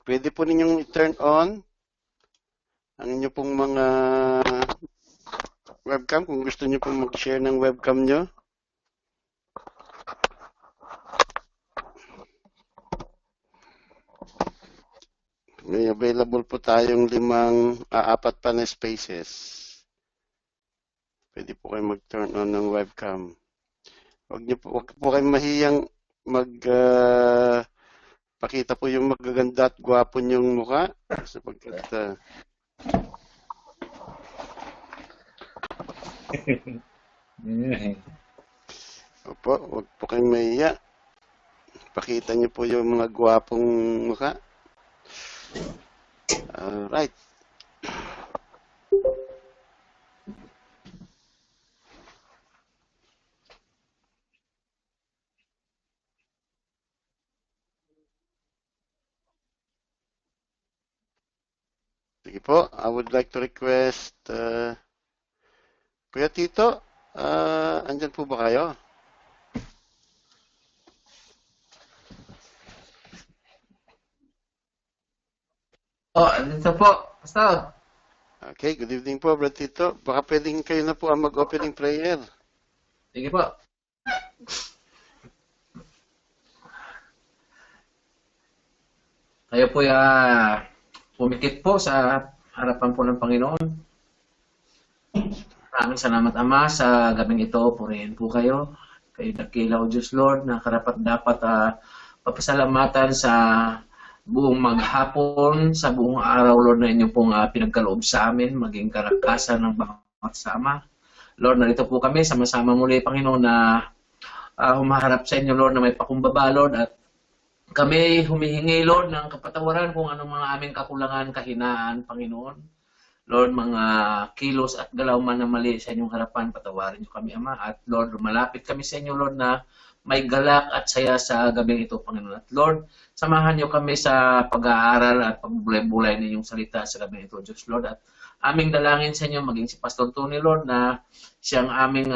Pwede po ninyong i-turn on ang inyo pong mga webcam kung gusto niyo pong mag-share ng webcam nyo. May available po tayong 4 pa na spaces. Pwede po kayo mag-turn on ng webcam. Wag po kayong mahiyang pakita po yung magaganda at gwapo niyong mukha sapagkat opo, wag po kayong mahiya. Pakita niyo po yung mga gwapong mukha. Alright. Sige po, I would like to request Kuya Tito, andyan po ba kayo? Dito po, Pastor. Okay, good evening po, Brad Tito. Baka pwedeng kayo na po ang mag-opening prayer. Sige po. Kayo po pumikit po sa harapan po ng Panginoon. Maraming salamat, Ama, sa gabing ito. Purihin po kayo. Kayo dakila, O Diyos Lord, na karapat-dapat papasalamatan sa buong maghapon, sa buong araw, Lord, na inyo pong pinagkaloob sa amin, maging karakasan ng bawat sama. Lord, narito po kami, sama-sama muli, Panginoon, na humaharap sa inyo, Lord, na may pakumbaba, Lord, at kami humihingi, Lord, ng kapatawaran kung anong mga aming kakulangan, kahinaan, Panginoon. Lord, mga kilos at galaw man na mali sa inyong harapan, patawarin niyo kami, Ama. At Lord, malapit kami sa inyo, Lord, na may galak at saya sa gabing ito, Panginoon. At Lord, samahan niyo kami sa pag-aaral at pagbulay-bulay ninyong salita sa gabing ito, Diyos, Lord. At aming dalangin sa inyo, maging si Pastor Tony, Lord, na siyang aming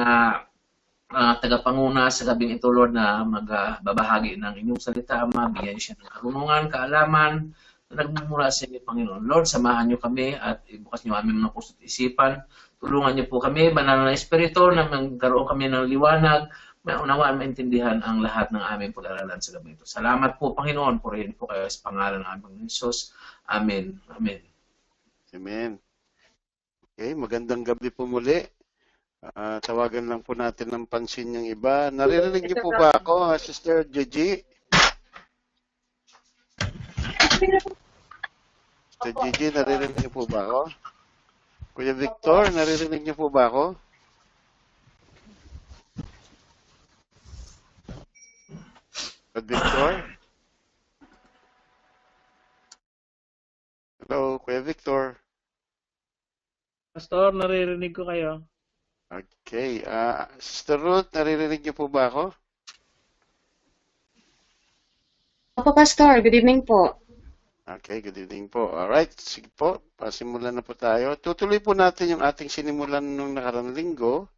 tagapanguna sa gabing ito, Lord, na magbabahagi ng inyong salita, Ama. Bigyan siya ng karunungan, kaalaman, na nagmumula sa inyo, Panginoon. Lord, samahan niyo kami at ibukas niyo aming mga puso't isipan. Tulungan niyo po kami, banal na espiritu, na magkaroon kami ng liwanag, maunawaan, maintindihan ang lahat ng aming pag-aralan sa gabi ito. Salamat po, Panginoon. Purihin po kayo sa pangalan ng aming Jesus. Amen. Amen. Amen. Okay, magandang gabi po muli. Tawagan lang po natin ng pansin yung iba. Naririnig niyo po ba ako, Sister Gigi? Sister Gigi, naririnig niyo po ba ako? Kuya Victor, naririnig niyo po ba ako? Kuya Victor? Hello, Kuya Victor. Pastor, naririnig ko kayo. Okay. Sister Ruth, naririnig niyo po ba ako? Opo, Pastor. Good evening po. Okay, good evening po. Alright, sige po. Pasimulan na po tayo. Tutuloy po natin yung ating sinimulan nung nakarang linggo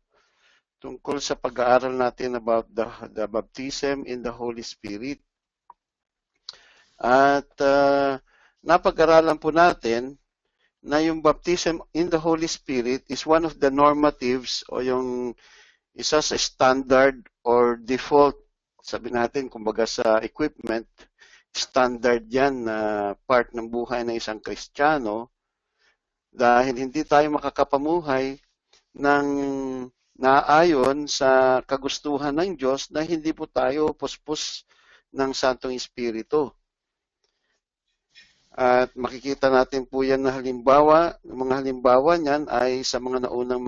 tungkol sa pag-aaral natin about the baptism in the Holy Spirit. At napag-aralan po natin na yung baptism in the Holy Spirit is one of the normatives o yung isa sa standard or default, sabi natin, kumbaga sa equipment, standard yan na part ng buhay ng isang Kristiyano dahil hindi tayo makakapamuhay ng naayon sa kagustuhan ng Diyos na hindi po tayo puspos ng Santong Espiritu. At makikita natin po yan na halimbawa, yung mga halimbawa niyan ay sa mga naunang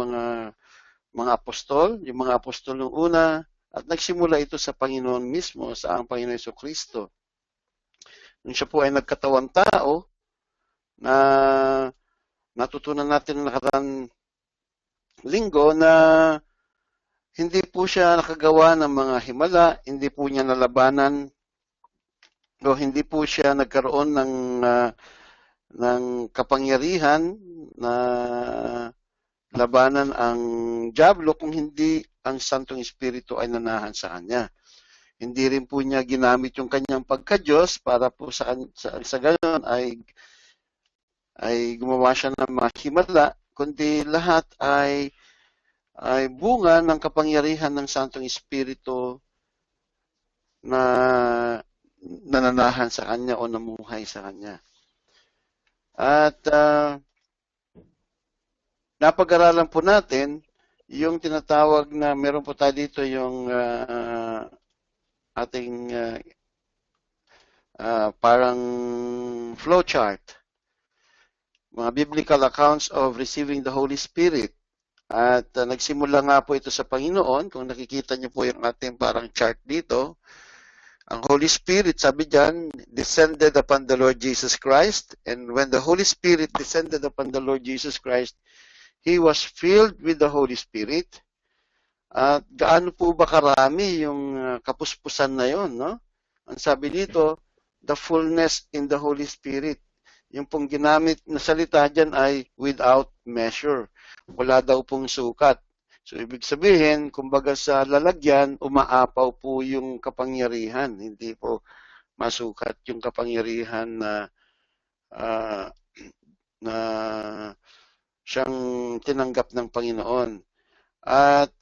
mga apostol, yung mga apostol ng una, at nagsimula ito sa Panginoon mismo, sa ang Panginoon Jesucristo. Nung siya po ay nagkatawang tao, na natutunan natin ng nakarang linggo na hindi po siya nakagawa ng mga himala, hindi po niya nalabanan o hindi po siya nagkaroon ng kapangyarihan na labanan ang dyablo kung hindi ang Santong Espiritu ay nanahan sa kanya. Hindi rin po niya ginamit yung kanyang pagka-Diyos para po sa gayon ay gumawa siya ng mahimala, kundi lahat ay bunga ng kapangyarihan ng Santong Espiritu na nananahan sa kanya o namuhay sa kanya. At napag-aralan po natin yung tinatawag na meron po tayo dito yung ating parang flowchart, mga biblical accounts of receiving the Holy Spirit. At nagsimula nga po ito sa Panginoon. Kung nakikita niyo po yung ating parang chart dito, ang Holy Spirit, sabi diyan, descended upon the Lord Jesus Christ. And when the Holy Spirit descended upon the Lord Jesus Christ, He was filled with the Holy Spirit. At gaano po ba karami yung kapuspusan na yon, no? Ang sabi dito, the fullness in the Holy Spirit. Yung pong ginamit na salita dyan ay without measure. Wala daw pong sukat. So, ibig sabihin, kumbaga sa lalagyan, umaapaw po yung kapangyarihan. Hindi po masukat yung kapangyarihan na siyang tinanggap ng Panginoon. At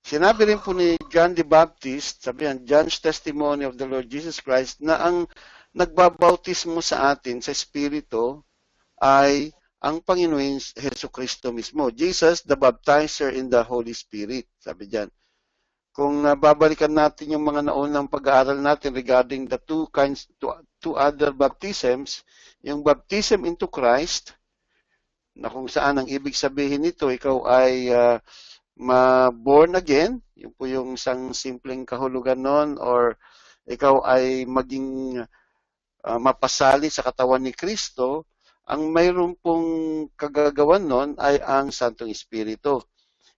sinabi rin po ni John the Baptist, sabi yan, John's testimony of the Lord Jesus Christ, na ang nagbabautismo sa atin sa Espiritu ay ang Panginoon Jesucristo mismo. Jesus, the baptizer in the Holy Spirit. Sabi diyan. Kung babalikan natin yung mga naunang pag-aaral natin regarding the two other baptisms, yung baptism into Christ, na kung saan ang ibig sabihin nito, ikaw ay born again, yun po yung isang simpleng kahulugan nun, or ikaw ay maging mapasali sa katawan ni Kristo, ang mayroon pong kagagawan nun ay ang Santong Espiritu.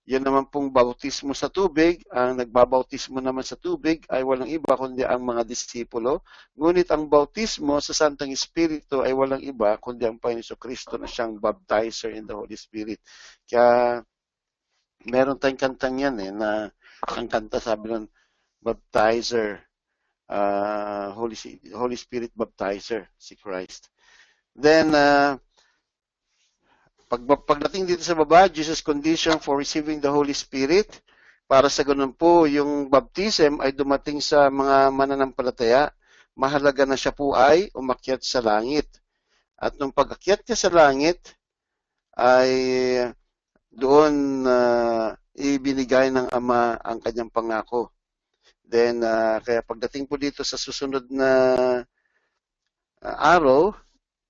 Yan naman pong bautismo sa tubig, ang nagbabautismo naman sa tubig ay walang iba kundi ang mga disipulo. Ngunit ang bautismo sa Santong Espiritu ay walang iba kundi ang Panginoon Kristo na siyang baptizer in the Holy Spirit. Kaya meron tayong kantang yan na ang kanta sabi nun, baptizer, Holy Spirit baptizer, si Christ. Then, pagdating dito sa baba, Jesus' condition for receiving the Holy Spirit, para sa ganun po, yung baptism ay dumating sa mga mananampalataya, mahalaga na siya po ay umakyat sa langit. At nung pag-akyat niya sa langit, ay doon ibinigay ng Ama ang kanyang pangako. Then, kaya pagdating po dito sa susunod na araw,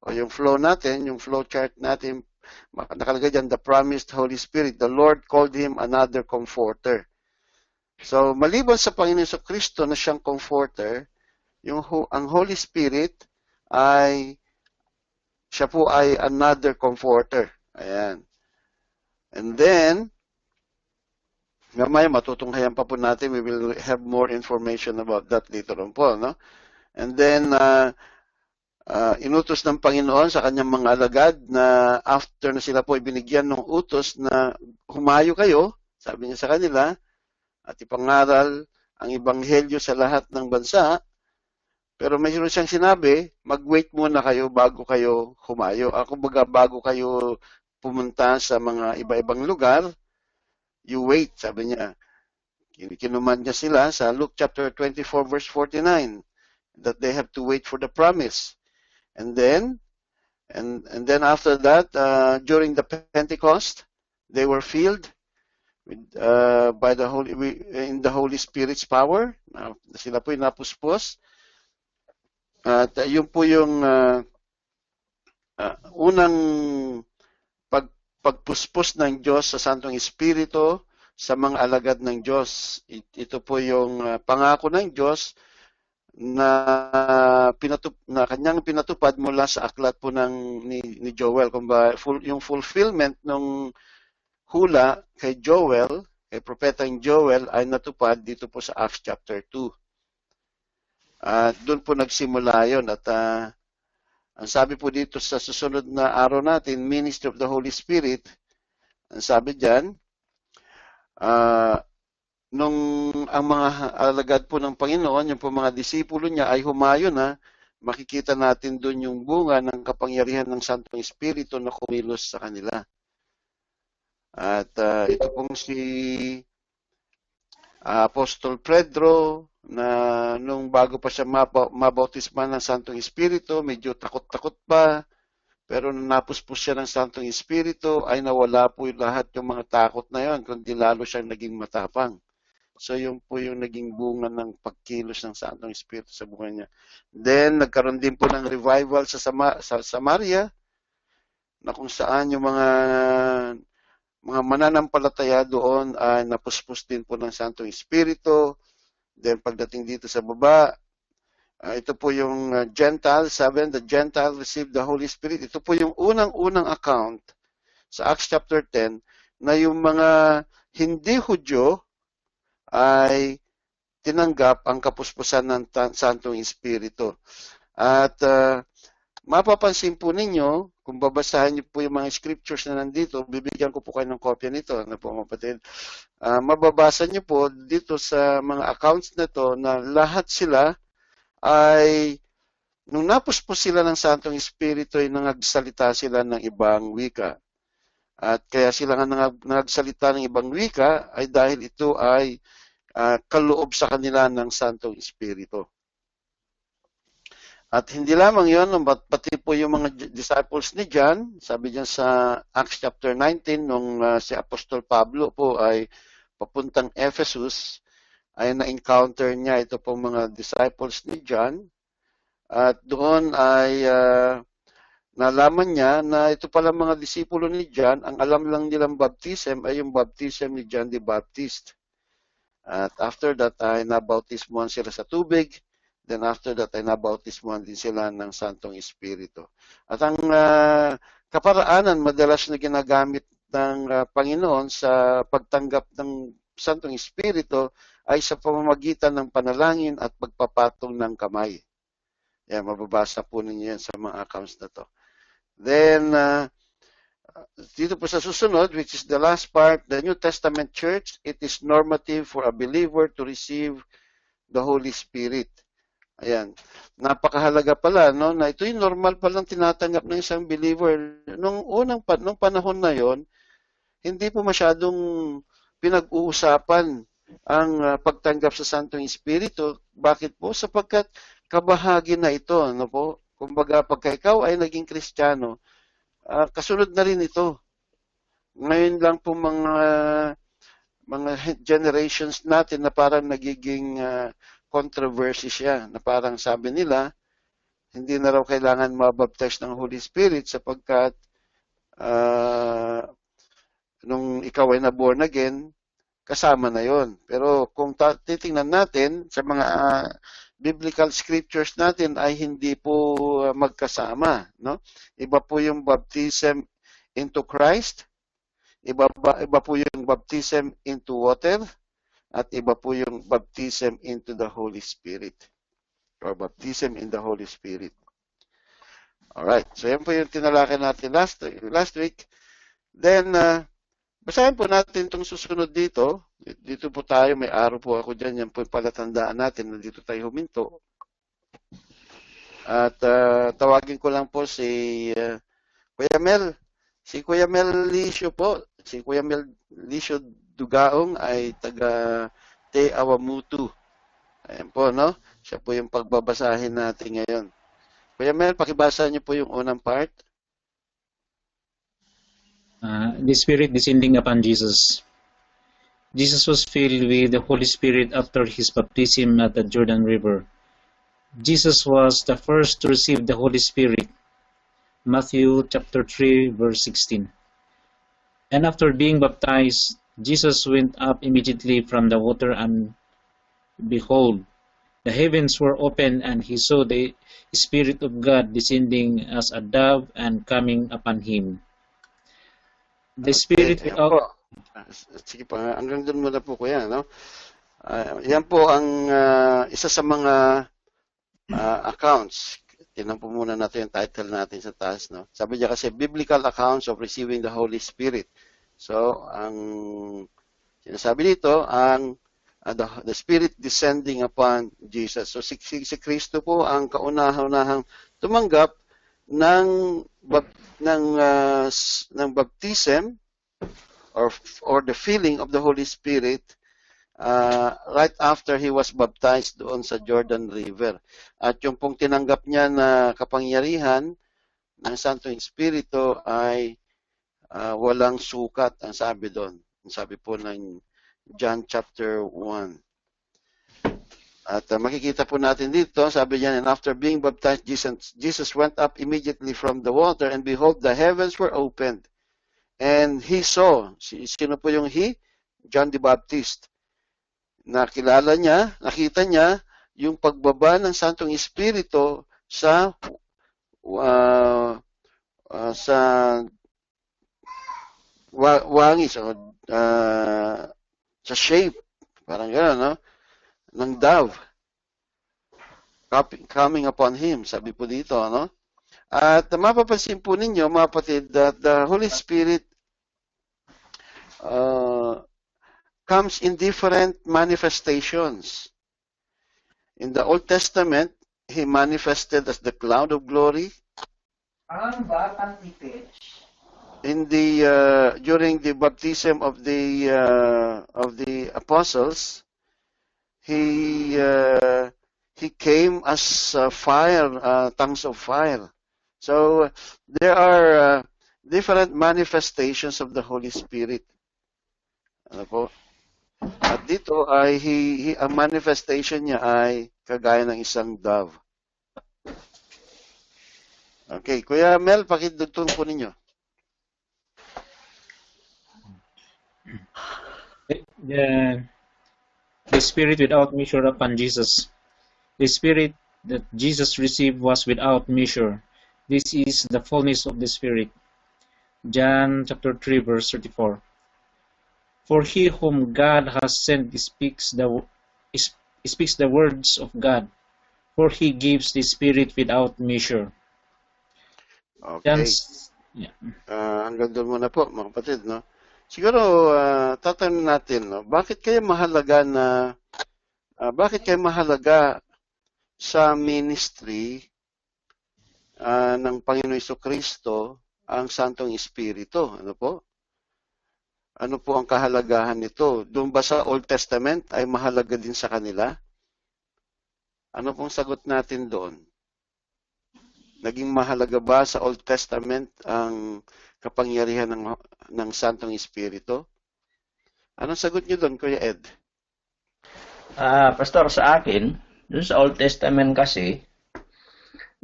o yung flow natin, yung flow chart natin, nakalagay dyan, the promised Holy Spirit. The Lord called Him another comforter. So, maliban sa Panginoon Kristo na siyang comforter, ang Holy Spirit siya po ay another comforter. Ayan. And then, mamaya matutunghayan pa po natin, we will have more information about that later on po, no? And then, inutos ng Panginoon sa kanyang mga alagad na after na sila po ibinigyan ng utos na humayo kayo, sabi niya sa kanila, at ipangaral ang ebanghelyo sa lahat ng bansa, pero mayroon siyang sinabi, mag-wait muna kayo bago kayo humayo. Kumbaga, bago kayo pumunta sa mga iba-ibang lugar, you wait, sabi niya. Kinuman niya sila sa Luke chapter 24 verse 49 that they have to wait for the promise. And then after that, during the Pentecost, they were filled by in the Holy Spirit's power. Sila po yung napuspos. At yun po yung unang pagpuspos ng Diyos sa Santong Espiritu sa mga alagad ng Diyos. Ito po yung pangako ng Diyos na kanyang pinatupad mula sa aklat po ni Joel. Kumbaga, yung fulfillment ng hula kay Joel, kay propetang Joel, ay natupad dito po sa Acts chapter 2. Doon po nagsimula yun. At ang sabi po dito sa susunod na araw natin, Ministry of the Holy Spirit, ang sabi dyan, nung ang mga alagad po ng Panginoon, yung po mga disipulo niya ay humayo na, makikita natin doon yung bunga ng kapangyarihan ng Santong Espiritu na kumilos sa kanila. At ito pong si Apostol Pedro, na nung bago pa siya mabautisman ng Santong Espiritu, medyo takot-takot pa, pero nung napuspos siya ng Santong Espiritu, ay nawala po lahat yung mga takot na yon, kundi lalo siyang naging matapang. So yun po yung naging bunga ng pagkilos ng Santong Espiritu sa buhay niya. Then nagkaroon din po ng revival sa Samaria, na kung saan yung mga mananampalataya doon ay napuspos din po ng Santong Espiritu. Then pagdating dito sa baba, ito po yung Gentile, 7, the Gentile received the Holy Spirit. Ito po yung unang-unang account sa Acts chapter 10 na yung mga hindi Hudyo ay tinanggap ang kapuspusan ng Santong Espiritu. At mapapansin po ninyo, kung babasahin niyo po yung mga scriptures na nandito, bibigyan ko po kayo ng kopya nito, na po kapatid. Mababasa niyo po dito sa mga accounts na to na lahat sila ay, nung napuspos sila ng Santong Espiritu, ay nagsalita sila ng ibang wika. At kaya sila nga nagsalita ng ibang wika ay dahil ito ay kaloob sa kanila ng Santong Espiritu. At hindi lamang yun, pati po yung mga disciples ni John, sabi diyan sa Acts chapter 19, nung si Apostol Pablo po ay papuntang Ephesus, ay na-encounter niya ito pong mga disciples ni John. At doon ay nalaman niya na ito pala mga disipulo ni John, ang alam lang nilang baptism ay yung baptism ni John the Baptist. At after that ay nabautismuhan sila sa tubig. Then after that ay nabautismuhan din sila ng Santong Espiritu. At ang kaparaanan madalas na ginagamit ng Panginoon sa pagtanggap ng Santong Espiritu ay sa pamamagitan ng panalangin at pagpapatong ng kamay. Yan, mababasa po ninyo yan sa mga accounts na to. Then, dito po sa susunod, which is the last part, the New Testament Church, it is normative for a believer to receive the Holy Spirit. Ayan. Napakahalaga pala, no, na ito yung normal palang tinatanggap ng isang believer. Nung panahon na yon, hindi po masyadong pinag-uusapan ang pagtanggap sa Santong Espiritu. Bakit po? Sapagkat kabahagi na ito, no po? Kumbaga, pagka ikaw ay naging Kristiyano, kasunod na rin ito. Ngayon lang po mga generations natin na parang nagiging controversy siya, na parang sabi nila, hindi na raw kailangan mabaptize ng Holy Spirit sapagkat nung ikaw ay na-born again, kasama na yon. Pero kung titingnan natin sa mga biblical scriptures natin ay hindi po magkasama, no? Iba po yung baptism into Christ, iba po yung baptism into water, at iba po yung baptism into the Holy Spirit or baptism in the Holy Spirit. Alright, so yan po yung tinalakay natin last week. Then, basahin po natin itong susunod dito. Dito po tayo, may araw po ako dyan. Yan po yung palatandaan natin na dito tayo huminto. At tawagin ko lang po si Kuya Mel. Si Kuya Mel Lisio po. Si Kuya Mel Lisio Dugaong ay taga Te Awamutu. Ayan po, no? Siya po yung pagbabasahin natin ngayon. Kuya Mel, pakibasa niyo po yung unang part. The Spirit descending upon Jesus. Jesus was filled with the Holy Spirit after his baptism at the Jordan River. Jesus was the first to receive the Holy Spirit. Matthew chapter 3, verse 16. And after being baptized, Jesus went up immediately from the water, and behold, the heavens were opened, and he saw the Spirit of God descending as a dove and coming upon him. The Spirit of... Sige po, hanggang doon muna po kuya, no? Yan po ang isa sa mga accounts. Tingnan po muna natin yung title natin sa taas, no? Sabi niya kasi, Biblical Accounts of Receiving the Holy Spirit. So, ang sinasabi dito, ang the Spirit descending upon Jesus. So si Kristo po ang kauna-unahang tumanggap ng baptism or the filling of the Holy Spirit right after he was baptized doon sa Jordan River. At yung pong tinanggap niya na kapangyarihan ng Santong Espiritu ay walang sukat, ang sabi doon. Ang sabi po ng John chapter 1. At makikita po natin dito, sabi niya, and after being baptized, Jesus went up immediately from the water, and behold, the heavens were opened. And he saw, sino po yung he? John the Baptist. Nakita niya yung pagbaba ng Santong Espiritu sa wangis, sa shape, parang gano'n, no? Ng dove coming upon him, sabi po dito, no? At mapapansin po ninyo, mga kapatid, that the Holy Spirit comes in different manifestations. In the Old Testament, he manifested as the cloud of glory. In the during the baptism of the apostles, he came as fire, tongues of fire. So there are different manifestations of the Holy Spirit. Ano po? At dito ay ang manifestation niya ay kagaya ng isang dove. Okay, Kuya Mel, pakidugtong po ninyo. The Spirit without measure upon Jesus. The Spirit that Jesus received was without measure. This is the fullness of the Spirit. John chapter 3 verse 34. For he whom God has sent speaks the words of God, for he gives the Spirit without measure. Okay. Hanggang doon muna po, mga kapatid, no? Siguro, tatanungin natin, no? Bakit kayo mahalaga sa ministry ng Panginoon Jesucristo ang Santong Espiritu? Ano po? Ano po ang kahalagahan nito? Doon ba sa Old Testament ay mahalaga din sa kanila? Ano pong sagot natin doon? Naging mahalaga ba sa Old Testament ang kapangyarihan ng Santong Espiritu? Anong sagot niyo doon, Kuya Ed? Pastor, sa akin, doon sa Old Testament kasi,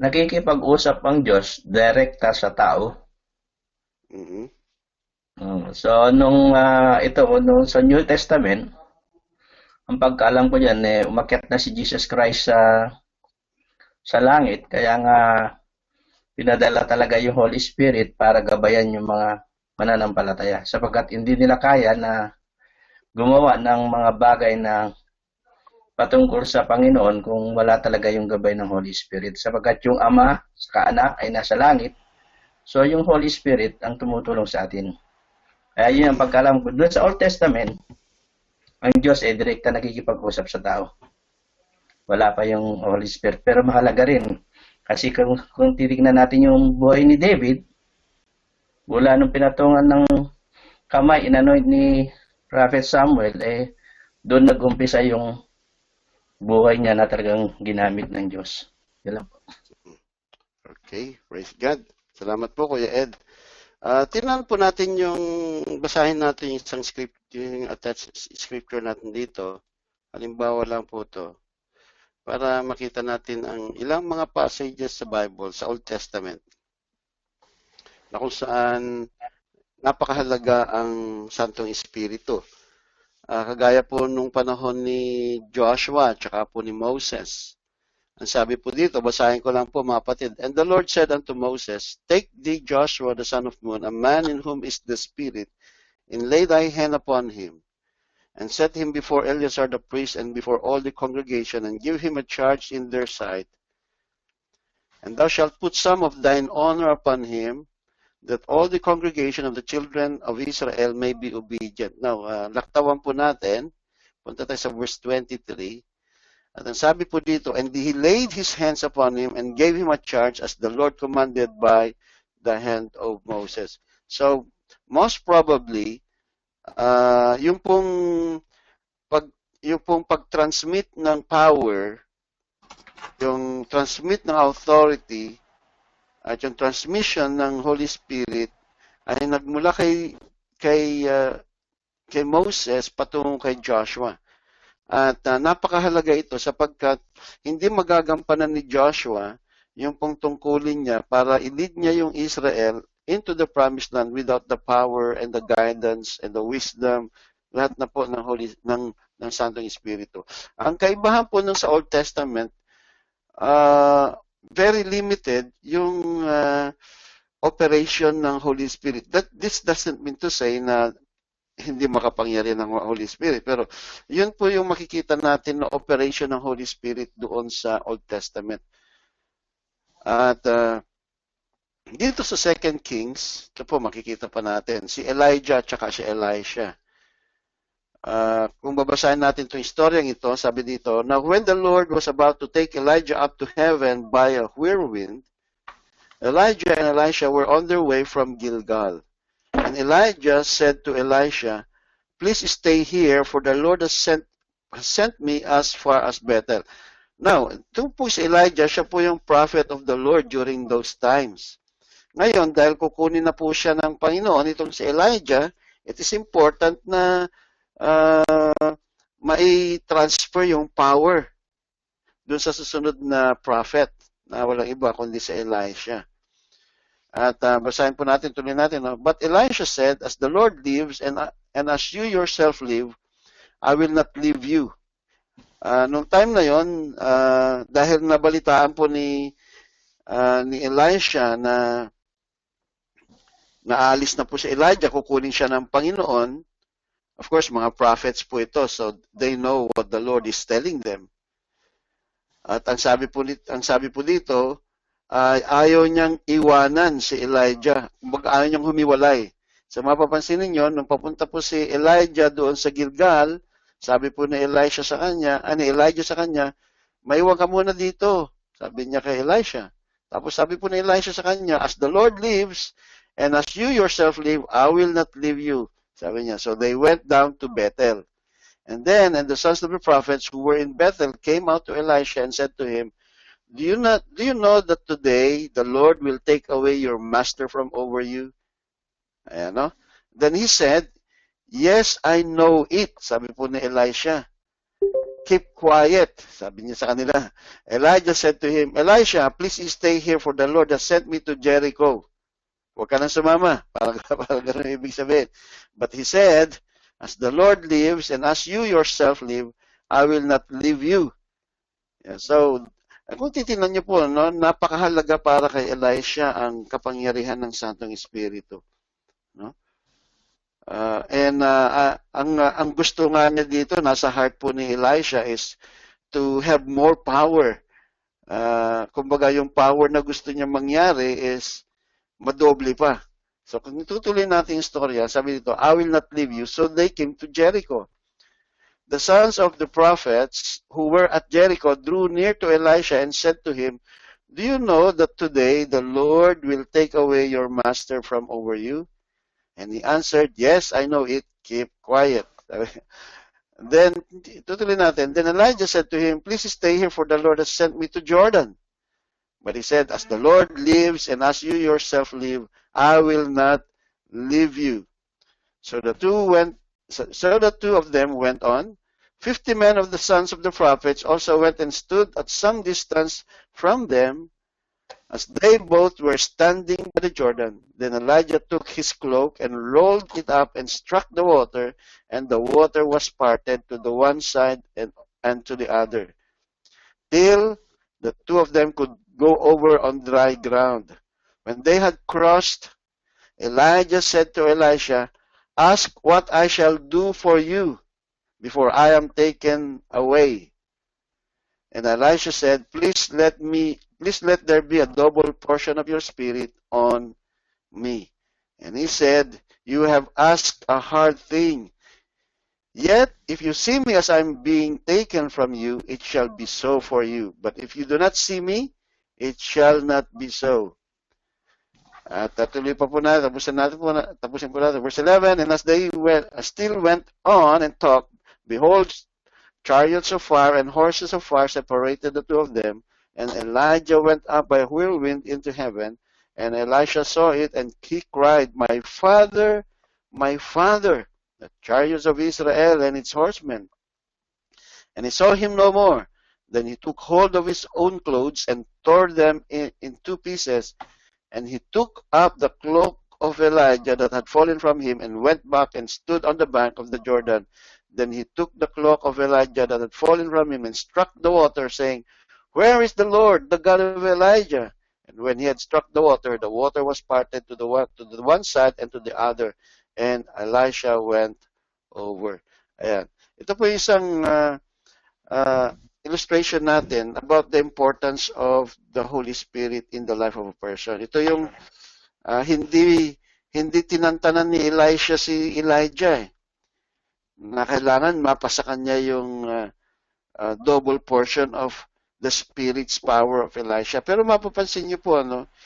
nakikipag-usap ang Diyos direkta sa tao. Mm-hmm. So, nung sa New Testament, ang pagkaalam ko dyan, umakyat na si Jesus Christ sa langit. Kaya nga, pinadala talaga yung Holy Spirit para gabayan yung mga mananampalataya. Sapagkat hindi nila kaya na gumawa ng mga bagay na patungkol sa Panginoon kung wala talaga yung gabay ng Holy Spirit. Sapagkat yung Ama sa Anak ay nasa langit. So, yung Holy Spirit ang tumutulong sa atin. Kaya yun ang pagkalam ko. Doon sa Old Testament, ang Diyos ay direkta nakikipag-usap sa tao. Wala pa yung Holy Spirit. Pero mahalaga rin. Kasi kung titignan natin yung buhay ni David, mula nung pinatungan ng kamay, inanoid ni Prophet Samuel, doon nag-umpisa yung buhay niya na talagang ginamit ng Diyos. Yan lang po. Okay, praise God. Salamat po, Kuya Ed. Tingnan po natin basahin natin yung isang yung attached scripture natin dito. Halimbawa lang po to para makita natin ang ilang mga passages sa Bible, sa Old Testament, na kung saan napakahalaga ang Santong Espiritu. Kagaya po nung panahon ni Joshua at saka po ni Moses. Ang sabi po dito, basahin ko lang po mga kapatid. And the Lord said unto Moses, Take thee Joshua the son of Nun, a man in whom is the Spirit, and lay thy hand upon him, and set him before Eleazar the priest and before all the congregation, and give him a charge in their sight. And thou shalt put some of thine honor upon him, that all the congregation of the children of Israel may be obedient. Now, laktawan po natin, Punta tayo sa verse 23. At ang sabi po dito, and he laid his hands upon him and gave him a charge as the Lord commanded by the hand of Moses. So, most probably, yung pong pag-transmit ng power, yung transmit ng authority, at yung transmission ng Holy Spirit ay nagmula kay Moses patungo kay Joshua. At napakahalaga ito sapagkat hindi magagampanan ni Joshua yung pong tungkulin niya para i-lead niya yung Israel into the promised land without the power and the guidance and the wisdom, lahat na po ng Santong Espiritu. Ang kaibahan po sa Old Testament, very limited yung operation ng Holy Spirit. This doesn't mean to say na hindi makapangyarihan ng Holy Spirit. Pero yun po yung makikita natin na operation ng Holy Spirit doon sa Old Testament. At dito sa 2 Kings, ito po makikita pa natin, si Elijah at saka si Elisha. Kung babasahin natin itong istoryang ito, sabi dito, now when the Lord was about to take Elijah up to heaven by a whirlwind, Elijah and Elisha were on their way from Gilgal. And Elijah said to Elisha, please stay here, for the Lord has sent me as far as Bethel. Now, ito po si Elijah, siya po yung prophet of the Lord during those times. Ngayon, dahil kukunin na po siya ng Panginoon, itong si Elijah, it is important na mai-transfer yung power dun sa susunod na prophet na walang iba kundi si Elisha. At basahin po natin, tuloy natin. No? But Elisha said, as the Lord lives and as you yourself live, I will not leave you. Nung time na yon, dahil nabalitaan po ni Elisha na naalis na po si Elijah, kukunin siya ng Panginoon. Of course, mga prophets po ito, so they know what the Lord is telling them. At ang sabi po dito, ayaw niyang iwanan si Elijah. Ayaw niyang humiwalay. So mapapansin ninyo, nung papunta po si Elijah doon sa Gilgal, sabi po ni Elijah sa kanya, maiwan ka muna dito. Sabi niya kay Elisha. Tapos sabi po ni Elisha sa kanya, as the Lord lives, and as you yourself live, I will not leave you. Sabi niya. So they went down to Bethel. And the sons of the prophets who were in Bethel came out to Elisha and said to him, Do you know that today the Lord will take away your master from over you? Ayan, no? Then he said, yes, I know it. Sabi po ni Elisha. Keep quiet. Sabi niya sa kanila. Elijah said to him, Elisha, please stay here, for the Lord has sent me to Jericho. Huwag ka nang sumama. Parang ganun ibig sabihin. But he said, as the Lord lives and as you yourself live, I will not leave you. Yeah, so, kung titingnan niyo po, no, napakahalaga para kay Elisha ang kapangyarihan ng Santong Espiritu. No? Ang gusto nga niya dito, nasa heart po ni Elisha is to have more power. Kumbaga yung power na gusto niya mangyari is madoble pa. So kung tutuloy natin yung storya, sabi dito, I will not leave you. So they came to Jericho. The sons of the prophets who were at Jericho drew near to Elisha and said to him, do you know that today the Lord will take away your master from over you? And he answered, yes, I know it. Keep quiet. Then, tutuloy natin. Then Elijah said to him, please stay here, for the Lord has sent me to Jordan. But he said, as the Lord lives and as you yourself live, I will not leave you. So the two of them went on. 50 men of the sons of the prophets also went and stood at some distance from them, as they both were standing by the Jordan. Then Elijah took his cloak and rolled it up and struck the water, and the water was parted to the one side and to the other, till the two of them could go over on dry ground. When they had crossed, Elijah said to Elisha, ask what I shall do for you before I am taken away. And Elisha said, please let there be a double portion of your spirit on me. And he said, you have asked a hard thing. Yet, if you see me as I'm being taken from you, it shall be so for you. But if you do not see me, it shall not be so. At tuloy pa po natin, tapusin po natin. Verse 11, and as they still went on and talked, behold, chariots of fire and horses of fire separated the two of them, and Elijah went up by a whirlwind into heaven, and Elisha saw it, and he cried, my father, the chariots of Israel and its horsemen. And he saw him no more. Then he took hold of his own clothes and tore them in two pieces. And he took up the cloak of Elijah that had fallen from him and went back and stood on the bank of the Jordan. Then he took the cloak of Elijah that had fallen from him and struck the water, saying, where is the Lord, the God of Elijah? And when he had struck the water was parted to the one side and to the other. And Elisha went over. Ayan. Ito po isang illustration natin about the importance of the Holy Spirit in the life of a person. Ito yung hindi tinantanan ni Elisha si Elijah na kailangan mapasa kanya yung double portion of the Spirit's power of Elisha. Pero mapapansin niyo po,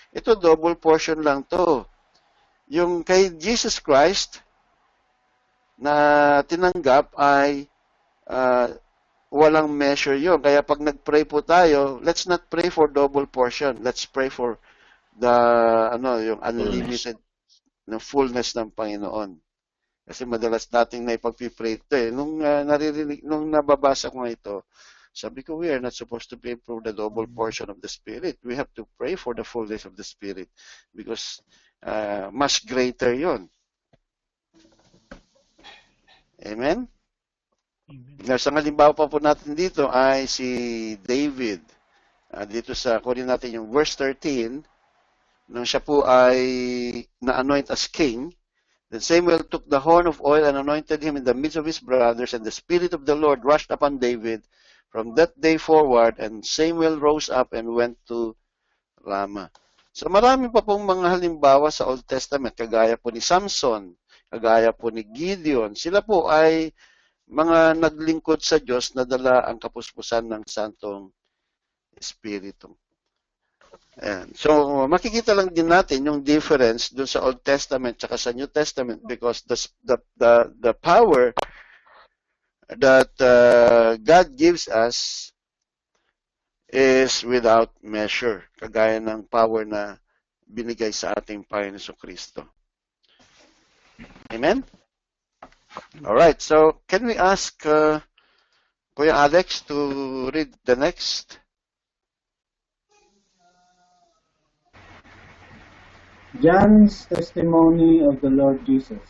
ito double portion lang to. Yung kay Jesus Christ na tinanggap ay walang measure yun. Kaya pag nag-pray po tayo, let's not pray for double portion. Let's pray for the yung unlimited na fullness ng Panginoon. Kasi madalas nating naipagpipray ito eh. Nung nababasa ko nga ito, sabi ko, we are not supposed to pray for the double portion of the Spirit. We have to pray for the fullness of the Spirit because mas greater yon. Amen? Isang halimbawa pa po natin dito ay si David. Dito sa, kunin natin yung verse 13, nung siya po ay na-anoint as king, then Samuel took the horn of oil and anointed him in the midst of his brothers, and the Spirit of the Lord rushed upon David from that day forward, and Samuel rose up and went to Ramah. So marami pa pong mga halimbawa sa Old Testament, kagaya po ni Samson, kagaya po ni Gideon. Sila po ay mga naglingkod sa Diyos na dala ang kapuspusan ng Santong Espiritu. Ayan. So, makikita lang din natin yung difference dun sa Old Testament at sa New Testament because the power that God gives us is without measure, kagaya ng power na binigay sa ating Panginoon Kristo. Amen? All right, so can we ask Kuya Alex to read the next? John's testimony of the Lord Jesus.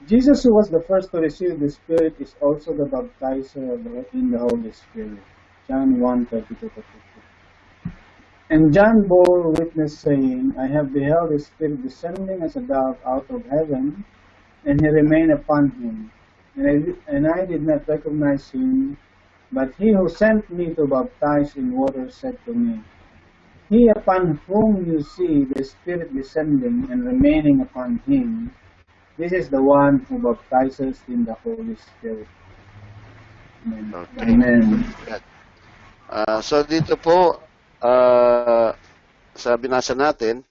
Jesus, who was the first to receive the Spirit, is also the baptizer in the Holy Spirit. John 1:32-33. And John bore witness, saying, I have beheld the Spirit descending as a dove out of heaven, and he remained upon him. And I did not recognize him, but he who sent me to baptize in water said to me, he upon whom you see the Spirit descending and remaining upon him, this is the one who baptizes in the Holy Spirit. Amen. Okay. Amen. So dito po, sa binasa natin,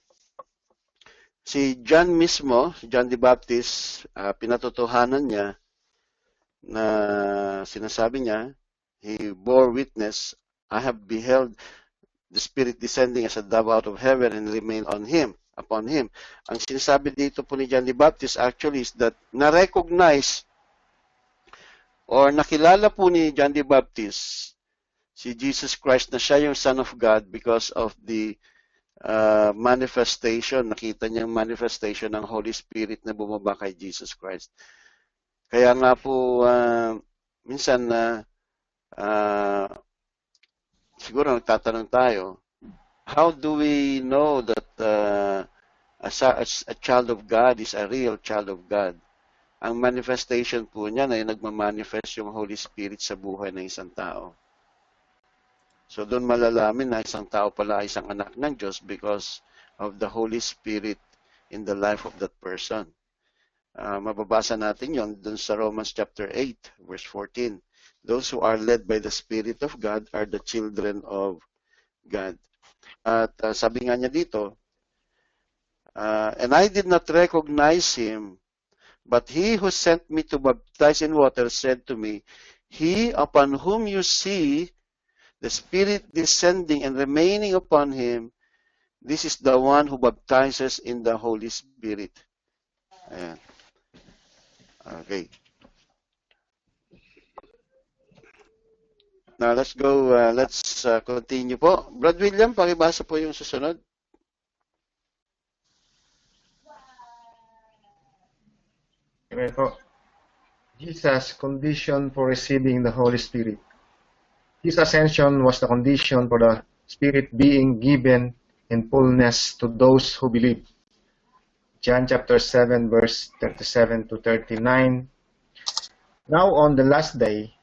si John mismo, si John the Baptist, pinatotohanan niya na sinasabi niya, he bore witness, I have beheld the Spirit descending as a dove out of heaven and remain upon him. Ang sinasabi dito po ni John the Baptist actually is that na-recognize or nakilala po ni John the Baptist si Jesus Christ na siya yung Son of God because of the manifestation, nakita niyang manifestation ng Holy Spirit na bumaba kay Jesus Christ. Kaya nga po, minsan siguro nagtatanong tayo, how do we know that a child of God is a real child of God? Ang manifestation po niya na nagmamanifest yung Holy Spirit sa buhay ng isang tao. So doon malalamin na isang tao pala ay isang anak ng Diyos because of the Holy Spirit in the life of that person. Mababasa natin yon dun sa Romans chapter 8, verse 14. Those who are led by the Spirit of God are the children of God. At sabi nga niya dito, and I did not recognize him, but he who sent me to baptize in water said to me, he upon whom you see the Spirit descending and remaining upon him, this is the one who baptizes in the Holy Spirit. Ayan. Okay. Now, let's go, let's continue po. Brad William, pakibasa po yung susunod. Amen po. Jesus' condition for receiving the Holy Spirit. His ascension was the condition for the Spirit being given in fullness to those who believe. John chapter 7, verse 37 to 39. Now on the last day,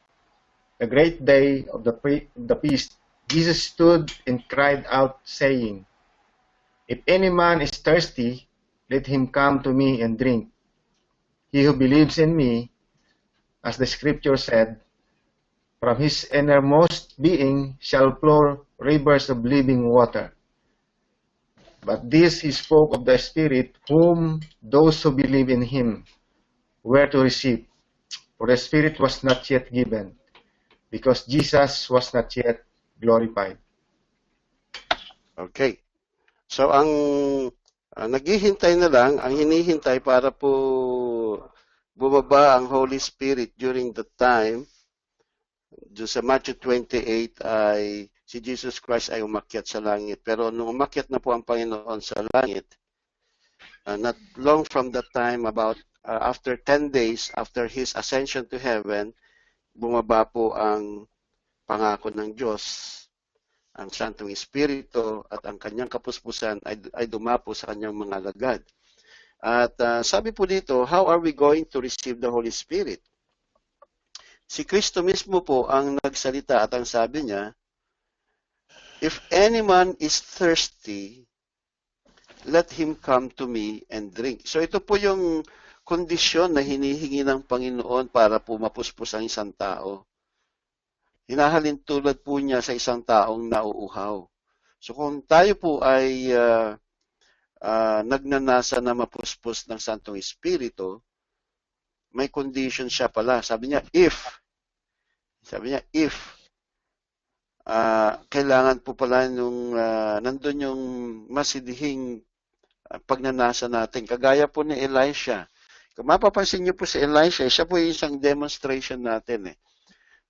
the great day of the feast, Jesus stood and cried out, saying, If any man is thirsty, let him come to me and drink. He who believes in me, as the scripture said, from his innermost being shall flow rivers of living water. But this he spoke of the Spirit, whom those who believe in him were to receive. For the Spirit was not yet given, because Jesus was not yet glorified. Okay. So, ang naghihintay na lang, ang hinihintay para po bumaba ang Holy Spirit during the time, doon sa Matthew 28 ay si Jesus Christ ay umakyat sa langit. Pero nung umakyat na po ang Panginoon sa langit, not long from that time, about after 10 days after His ascension to heaven, bumaba po ang pangako ng Diyos. Ang Santong Espiritu at ang kanyang kapuspusan ay dumapo sa kanyang mga alagad. At sabi po dito, how are we going to receive the Holy Spirit? Si Kristo mismo po ang nagsalita at ang sabi niya, if any man is thirsty, let him come to me and drink. So ito po yung kondisyon na hinihingi ng Panginoon para po mapuspos ang isang tao. Hinahalin tulad po niya sa isang taong nauuhaw. So kung tayo po ay nagnanasa na mapuspos ng Santong Espiritu, may condition siya pala. Sabi niya, if kailangan po pala nung nandun yung masidihing pagnanasa natin. Kagaya po ni Elisha. Kung mapapansin niyo po si Elisha, siya po yung isang demonstration natin eh.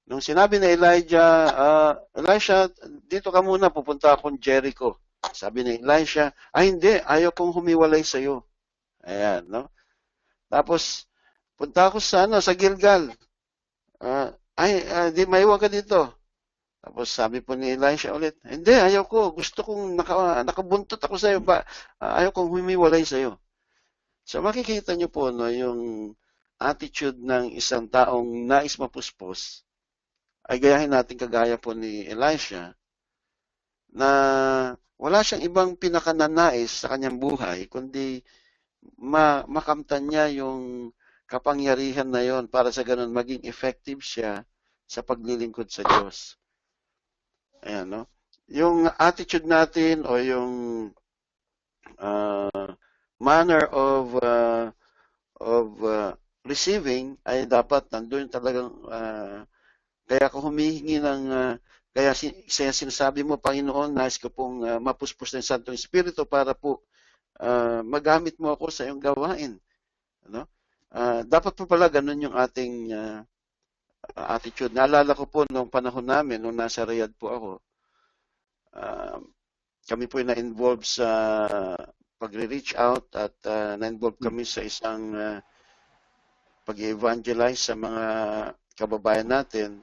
Nung sinabi ni Elijah, Elisha, dito ka muna, pupunta akong Jericho. Sabi ni Elisha, hindi, ayaw kong humiwalay sa iyo. Ayan, no? Tapos, punta ako sa Gilgal. Di maiwan ka dito. Tapos sabi po ni Elisha ulit, hindi, ayaw ko. Gusto kong nakabuntot ako sa iyo. Ayaw kong humiwalay sa iyo. So makikita niyo po no, yung attitude ng isang taong nais mapuspos ay gayahin natin kagaya po ni Elisha na wala siyang ibang pinakananais sa kanyang buhay kundi makamtan niya yung kapangyarihan na yon para sa ganun maging effective siya sa paglilingkod sa Diyos. Ayan, no? Yung attitude natin o yung manner of receiving ay dapat nandun talagang kaya kung humihingi ng kaya sinasabi mo, Panginoon, nais ko pong mapuspos ng Santong Espiritu para po magamit mo ako sa iyong gawain. Ano? Dapat po pala ganun yung ating attitude. Naalala ko po nung panahon namin, nung nasa Riyadh po ako, kami po na-involve sa pagre-reach out at na-involve kami sa isang pag-evangelize sa mga kababayan natin.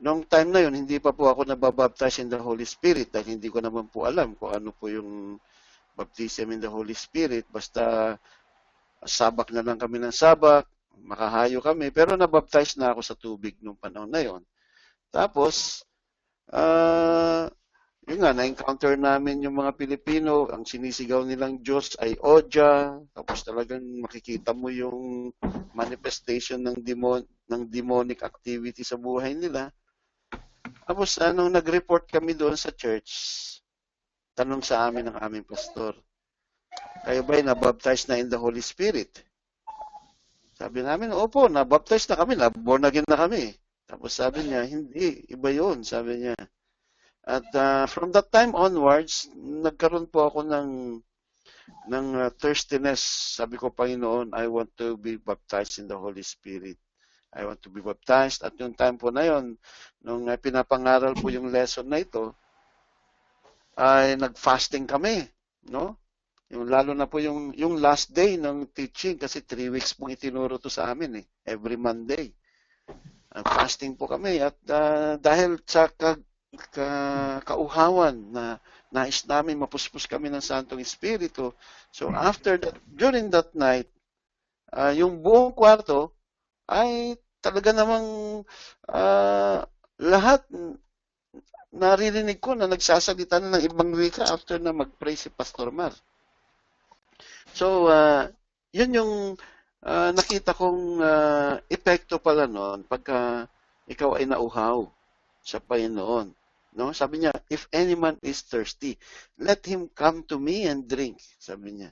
Noong time na yun, hindi pa po ako nababaptize in the Holy Spirit dahil hindi ko naman po alam kung ano po yung baptism in the Holy Spirit. Basta sabak na lang kami ng sabak, makahayo kami, pero nabaptize na ako sa tubig noong panahon na yon. Tapos, yun nga, na-encounter namin yung mga Pilipino, ang sinisigaw nilang Diyos ay Oja, tapos talagang makikita mo yung manifestation ng demonic activity sa buhay nila. Tapos nung nag-report kami doon sa church, tanong sa amin ng aming pastor, kayo ba'y nabaptize na in the Holy Spirit? Sabi namin, opo, nabaptize na kami, born again na kami. Tapos sabi niya, hindi, iba yun, sabi niya. At from that time onwards, nagkaroon po ako ng thirstiness. Sabi ko, Panginoon, I want to be baptized in the Holy Spirit. I want to be baptized. At yung time po na yon, nung pinapangaral po yung lesson na ito, ay nag-fasting kami, no? Yung lalo na po yung last day ng teaching kasi 3 weeks pong itinuro to sa amin every Monday. Fasting po kami at dahil sa kauhawan na nais namin mapuspos kami ng Santong Espiritu. So after that, during that night, yung buong kwarto ay talaga namang lahat naririnig ko na nagsasalita na ng ibang wika after na mag-pray si Pastor Mar. So, yun yung nakita kong epekto pala noon pagka ikaw ay nauhaw sa Panginoon. No? Sabi niya, if any man is thirsty, let him come to me and drink. Sabi niya.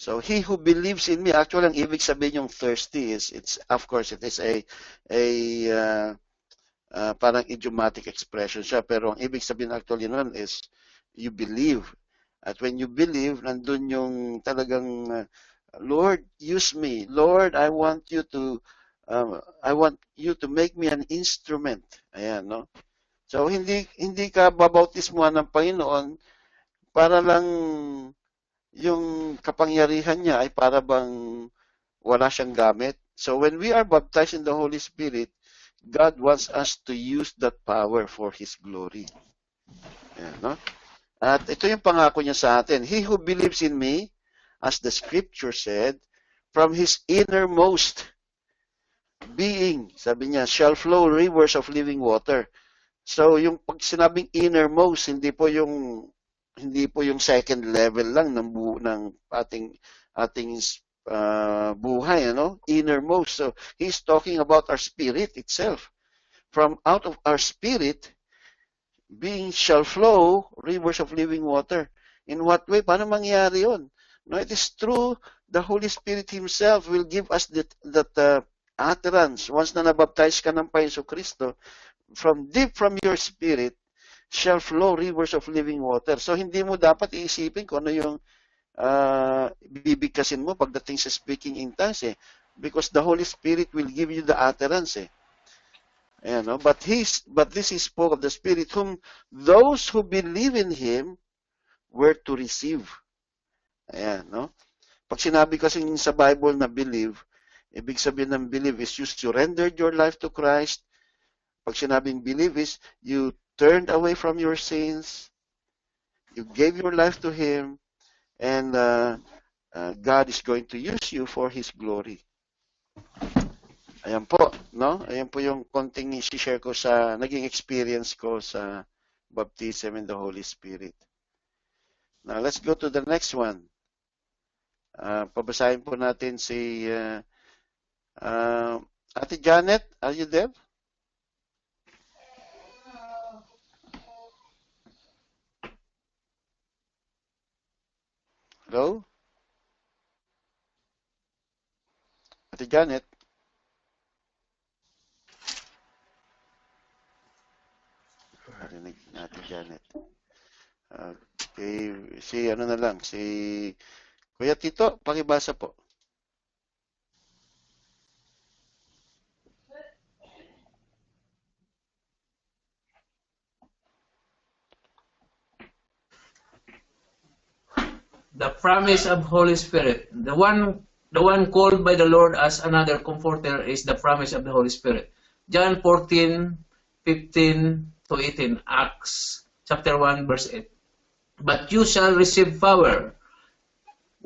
So, he who believes in me, actually, ang ibig sabihin yung thirsty is, of course, it is a parang idiomatic expression siya. Pero ang ibig sabihin actually nun is, you believe. At when you believe, nandun yung talagang, Lord, use me. Lord, I want you to make me an instrument. Ayan, no? So, hindi ka babautismuhan ng Panginoon para lang yung kapangyarihan niya ay para bang wala siyang gamit. So, when we are baptized in the Holy Spirit, God wants us to use that power for His glory. Ayan, no? At ito yung pangako niya sa atin. He who believes in me, as the scripture said, from his innermost being, sabi niya, shall flow rivers of living water. So, yung pag sinabing innermost, hindi po yung second level lang ng ating buhay, ano? Innermost. So, he's talking about our spirit itself. From out of our spirit, being shall flow rivers of living water. In what way? Paano mangyari yun? No, it is true. The Holy Spirit Himself will give us that utterance. Once na nabaptize ka ng Panginoon Kristo, from deep from your spirit shall flow rivers of living water. So, hindi mo dapat iisipin kung ano yung bibigkasin mo pagdating sa speaking in tongues because the Holy Spirit will give you the utterance Ayan, no? But this is spoke of the Spirit whom those who believe in Him were to receive. Ayan, no? Pag sinabi kasi sa Bible na believe, ibig sabihin ng believe is you surrendered your life to Christ. Pag sinabing believe is you turned away from your sins, you gave your life to Him, and God is going to use you for His glory. Ayan po, no? Ayan po yung konting i-share ko sa naging experience ko sa baptism in the Holy Spirit. Now, let's go to the next one. Pabasahin po natin si Ate Janet. Are you there? Hello? Ate Janet? Narinig natin Janet. Okay, si ano na lang, si Kuya Tito, pakibasa po. The promise of Holy Spirit. The one called by the Lord as another comforter is the promise of the Holy Spirit. John 14:15 to 18, Acts chapter 1 verse 8. But you shall receive power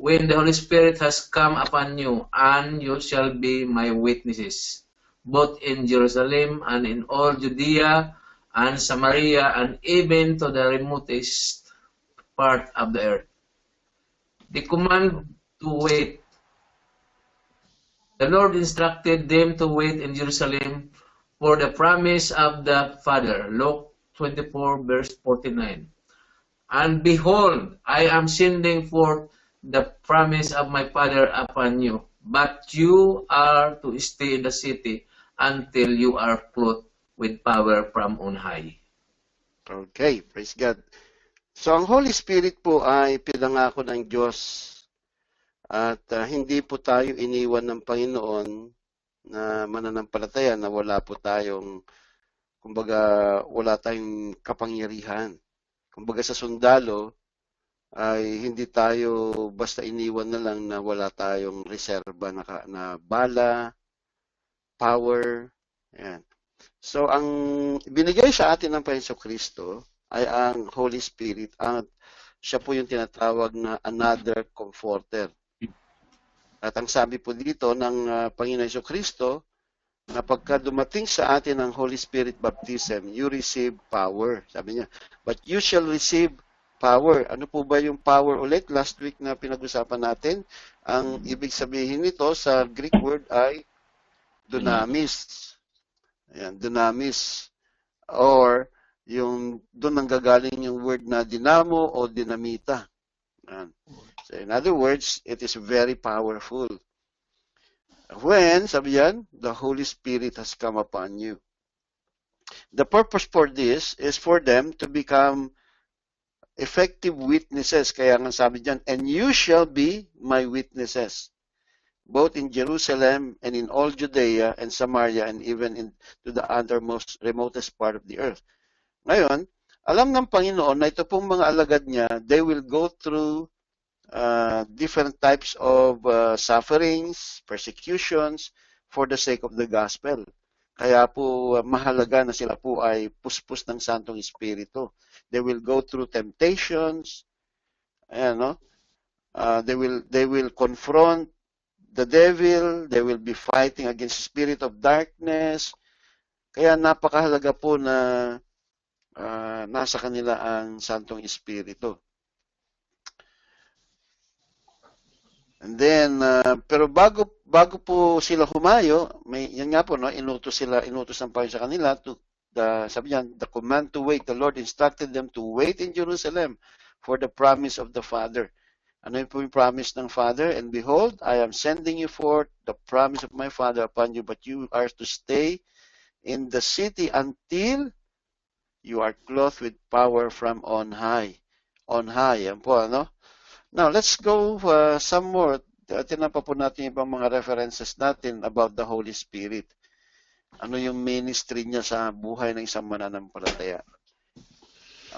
when the Holy Spirit has come upon you, and you shall be my witnesses, both in Jerusalem and in all Judea and Samaria, and even to the remotest part of the earth. The command to wait. The Lord instructed them to wait in Jerusalem for the promise of the Father. Luke 24, verse 49. And behold, I am sending forth the promise of my Father upon you, but you are to stay in the city until you are clothed with power from on high. Okay, praise God. So ang Holy Spirit po ay pinangako ng Diyos at hindi po tayo iniwan ng Panginoon na mananampalataya na wala po tayong, kumbaga, wala tayong kapangyarihan. Kumbaga sa sundalo ay hindi tayo basta iniwan na lang na wala tayong reserba na bala, power. Ayan. So ang binigay sa atin ng Panginoon Kristo ay ang Holy Spirit at siya po yung tinatawag na another comforter. At ang sabi po dito ng Panginoon Kristo na pagka dumating sa atin ang Holy Spirit baptism, you receive power. Sabi niya, but you shall receive power. Ano po ba yung power ulit? Last week na pinag-usapan natin, ang ibig sabihin nito sa Greek word ay dunamis. Ayan, dunamis. Or yung doon nanggagaling yung word na dinamo o dinamita. Ayan. So in other words, it is very powerful. When, sabi yan, the Holy Spirit has come upon you. The purpose for this is for them to become effective witnesses. Kaya nga sabi dyan, and you shall be my witnesses, both in Jerusalem and in all Judea and Samaria and even to the uttermost, remotest part of the earth. Ngayon, alam ng Panginoon na ito pong mga alagad niya, they will go through different types of sufferings, persecutions for the sake of the gospel. Kaya po mahalaga na sila po ay puspos ng Santong Espiritu. They will go through temptations. Ayan, no? They will confront the devil. They will be fighting against the spirit of darkness. Kaya napakahalaga po na nasa kanila ang Santong Espiritu. And then, pero bago po sila humayo, yan nga po, no, inutos ng Panginoon sa kanila, sabi niyan, the command to wait. The Lord instructed them to wait in Jerusalem for the promise of the Father. Ano yun po yung promise ng Father? And behold, I am sending you forth the promise of my Father upon you, but you are to stay in the city until you are clothed with power from on high. On high, yan po, ano? Now, let's go some more. Tinan pa po natin ibang mga references natin about the Holy Spirit. Ano yung ministry niya sa buhay ng isang mananampalataya.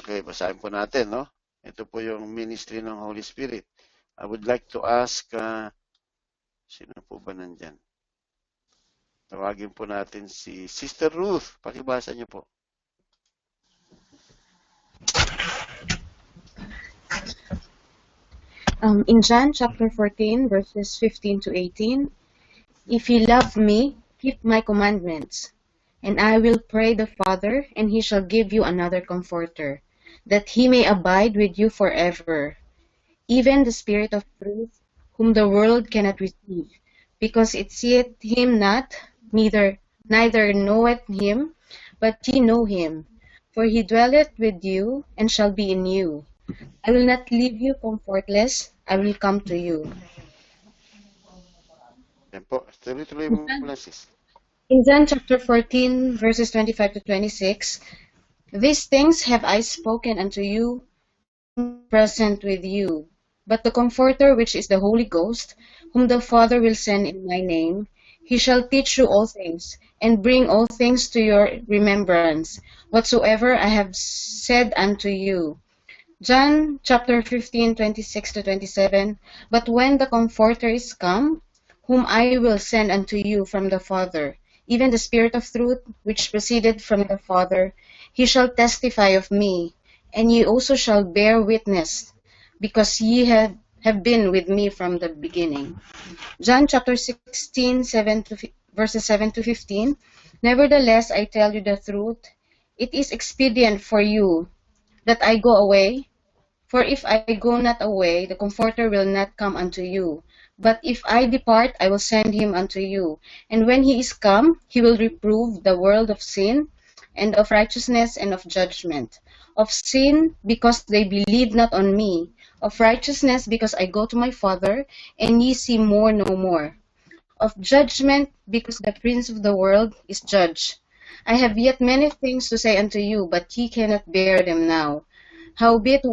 Okay, basahin po natin, no? Ito po yung ministry ng Holy Spirit. I would like to ask, sino po ba nandyan? Tawagin po natin si Sister Ruth. Pakibasa niyo po. In John chapter 14, verses 15 to 18, if you love me, keep my commandments, and I will pray the Father, and he shall give you another comforter, that he may abide with you forever, even the Spirit of truth, whom the world cannot receive, because it seeth him not, neither knoweth him, but ye know him, for he dwelleth with you, and shall be in you. I will not leave you comfortless, I will come to you. Yan po. Tuloy-tuloy mo po lang, sis. In John chapter 14, verses 25 to 26, these things have I spoken unto you, present with you. But the Comforter, which is the Holy Ghost, whom the Father will send in my name, he shall teach you all things, and bring all things to your remembrance, whatsoever I have said unto you. John chapter 15, 26 to 27, but when the Comforter is come, whom I will send unto you from the Father, even the Spirit of truth, which proceeded from the Father, he shall testify of me, and ye also shall bear witness, because ye have been with me from the beginning. John chapter 16, verses 7 to 15, nevertheless I tell you the truth, it is expedient for you that I go away. For if I go not away, the Comforter will not come unto you. But if I depart, I will send him unto you. And when he is come, he will reprove the world of sin, and of righteousness, and of judgment. Of sin, because they believe not on me. Of righteousness, because I go to my Father, and ye see more no more. Of judgment, because the prince of the world is judged. I have yet many things to say unto you, but ye cannot bear them now. Howbeit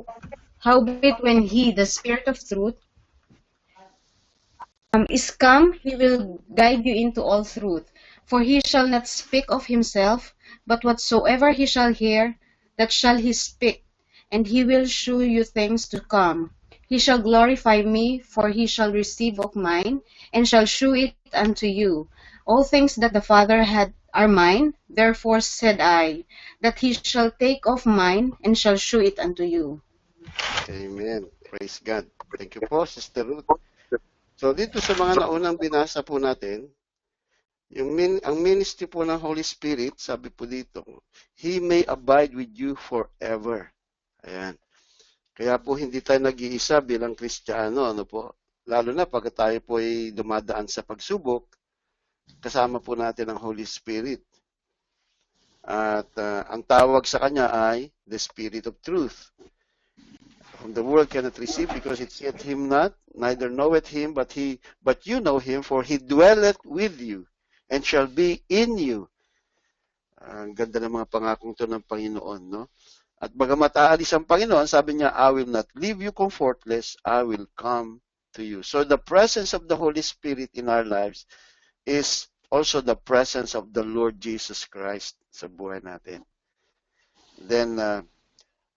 when he, the Spirit of truth, is come, he will guide you into all truth. For he shall not speak of himself, but whatsoever he shall hear, that shall he speak, and he will shew you things to come. He shall glorify me, for he shall receive of mine, and shall shew it unto you. All things that the Father had are mine, therefore said I, that he shall take of mine, and shall shew it unto you. Amen. Praise God. Thank you po, Sister Ruth. So dito sa mga naunang binasa po natin, ang ministry po ng Holy Spirit, sabi po dito, He may abide with you forever. Ayan. Kaya po hindi tayo nag-iisa bilang Kristiyano, ano po? Lalo na pag tayo po ay dumadaan sa pagsubok, kasama po natin ang Holy Spirit. At ang tawag sa Kanya ay the Spirit of Truth. Whom the world cannot receive because it seeth him not, neither knoweth him, but you know him, for he dwelleth with you, and shall be in you. Ang ganda ng mga pangakong ito ng Panginoon, no? At bagamat aalis ang Panginoon, sabi niya, I will not leave you comfortless, I will come to you. So the presence of the Holy Spirit in our lives is also the presence of the Lord Jesus Christ sa buhay natin. Then,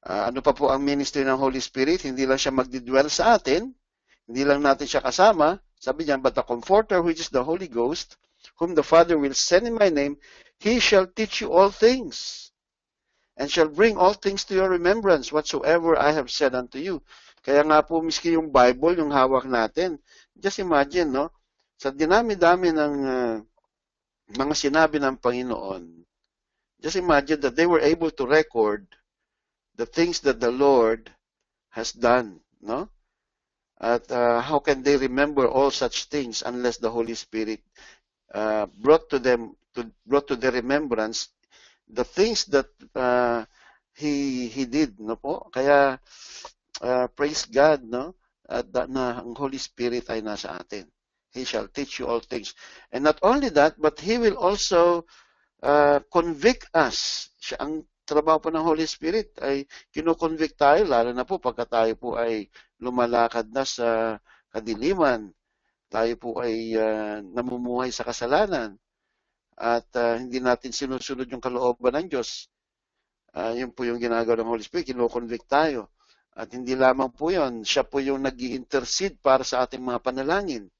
ano pa po ang ministry ng Holy Spirit? Hindi lang siya magdidwell sa atin, hindi lang natin siya kasama. Sabi niya, but the Comforter, which is the Holy Ghost, whom the Father will send in my name, He shall teach you all things, and shall bring all things to your remembrance, whatsoever I have said unto you. Kaya nga po, miski yung Bible, yung hawak natin, just imagine, no? Sa dinami-dami ng mga sinabi ng Panginoon, just imagine that they were able to record the things that the Lord has done, no? At how can they remember all such things unless the Holy Spirit brought to their remembrance the things that He did, no po? Kaya praise God, no? At na ang Holy Spirit ay nasa atin. He shall teach you all things, and not only that, but He will also convict us. Ang trabaho po ng Holy Spirit ay kino-convict tayo, lalo na po pagka tayo po ay lumalakad na sa kadiliman, tayo po ay namumuhay sa kasalanan, at hindi natin sinusunod yung kalooban ng Diyos. Yun po yung ginagawa ng Holy Spirit, kino-convict tayo. At hindi lamang po yun, siya po yung nag-i-intercede para sa ating mga panalangin.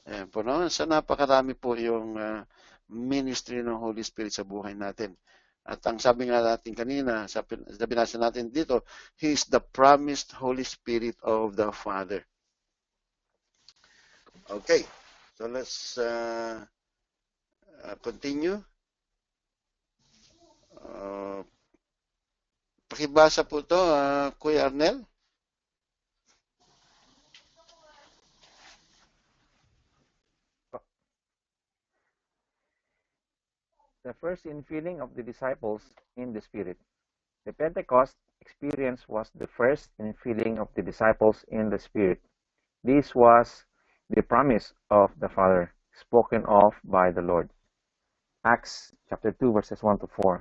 Ayan po, no? So napakarami po yung ministry ng Holy Spirit sa buhay natin. At ang sabi nga natin kanina, sa binasa natin dito, He is the promised Holy Spirit of the Father. Okay, so let's continue. Pakibasa po ito, Kuya Arnel. The first infilling of the disciples in the Spirit. The Pentecost experience was the first infilling of the disciples in the Spirit. This was the promise of the Father, spoken of by the Lord. Acts chapter 2, verses 1 to 4.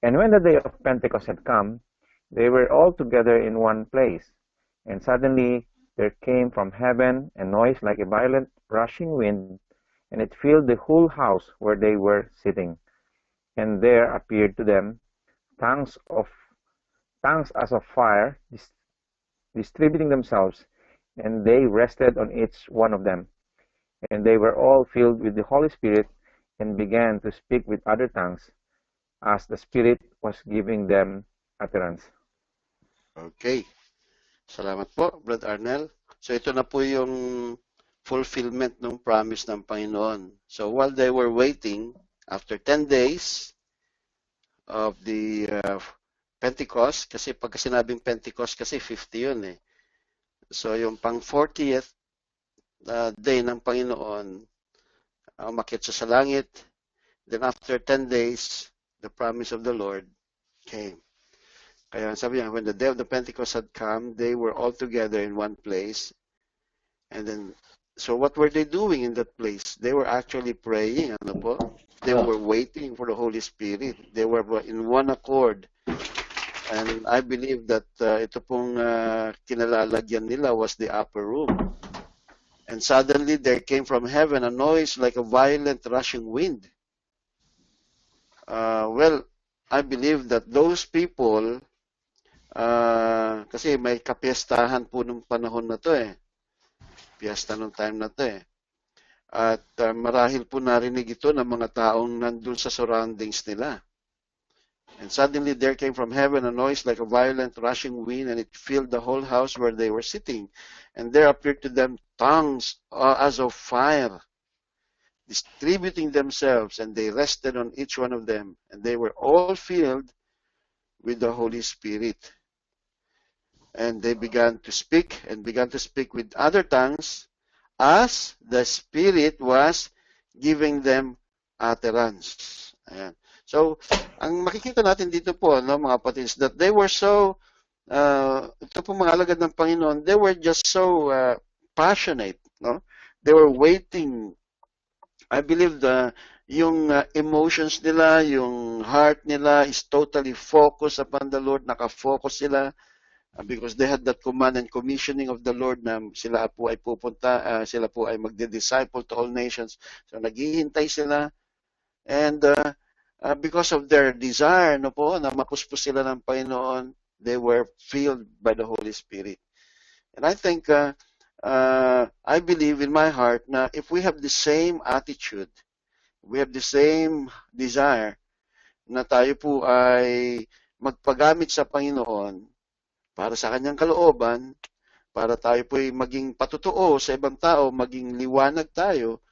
And when the day of Pentecost had come, they were all together in one place. And suddenly there came from heaven a noise like a violent rushing wind, and it filled the whole house where they were sitting. And there appeared to them tongues as of fire, distributing themselves, and they rested on each one of them. And they were all filled with the Holy Spirit, and began to speak with other tongues, as the Spirit was giving them utterance. Okay. Salamat po, Brother Arnel. So ito na po yung fulfillment ng promise ng Panginoon. So while they were waiting, after 10 days, of the Pentecost, kasi pagka sinabing Pentecost kasi 50 yun eh. So yung pang 40th day ng Panginoon, umakyat siya sa langit. Then after 10 days, the promise of the Lord came. Kaya sabi niya, when the day of the Pentecost had come, they were all together in one place. And then, so what were they doing in that place? They were actually praying. Ano po? They were waiting for the Holy Spirit. They were in one accord. And I believe that ito pong kinalalagyan nila was the upper room. And suddenly there came from heaven a noise like a violent rushing wind. Well, I believe that those people, kasi may kapiestahan po nung panahon na to eh. Piyesta nung time na to eh. At marahil po narinig ito ng mga taong nandun sa surroundings nila. And suddenly there came from heaven a noise like a violent rushing wind, and it filled the whole house where they were sitting. And there appeared to them tongues as of fire, distributing themselves, and they rested on each one of them. And they were all filled with the Holy Spirit. And they began to speak with other tongues as the Spirit was giving them utterance. Ayan. So, ang makikita natin dito po, no, mga kapatid, that they were so, ito po mga alagad ng Panginoon, they were just so passionate. No? They were waiting. I believe yung emotions nila, yung heart nila is totally focused upon the Lord, nakafocus sila. Because they had that command and commissioning of the Lord na sila po ay pupunta, sila po ay magde-disciple to all nations. So naghihintay sila. And because of their desire, no po, na mapuspos sila ng Panginoon, they were filled by the Holy Spirit. And I think, I believe in my heart na if we have the same attitude, we have the same desire na tayo po ay magpagamit sa Panginoon para sa kanyang kalooban, para tayo po ay maging patotoo sa ibang tao, maging liwanag tayo,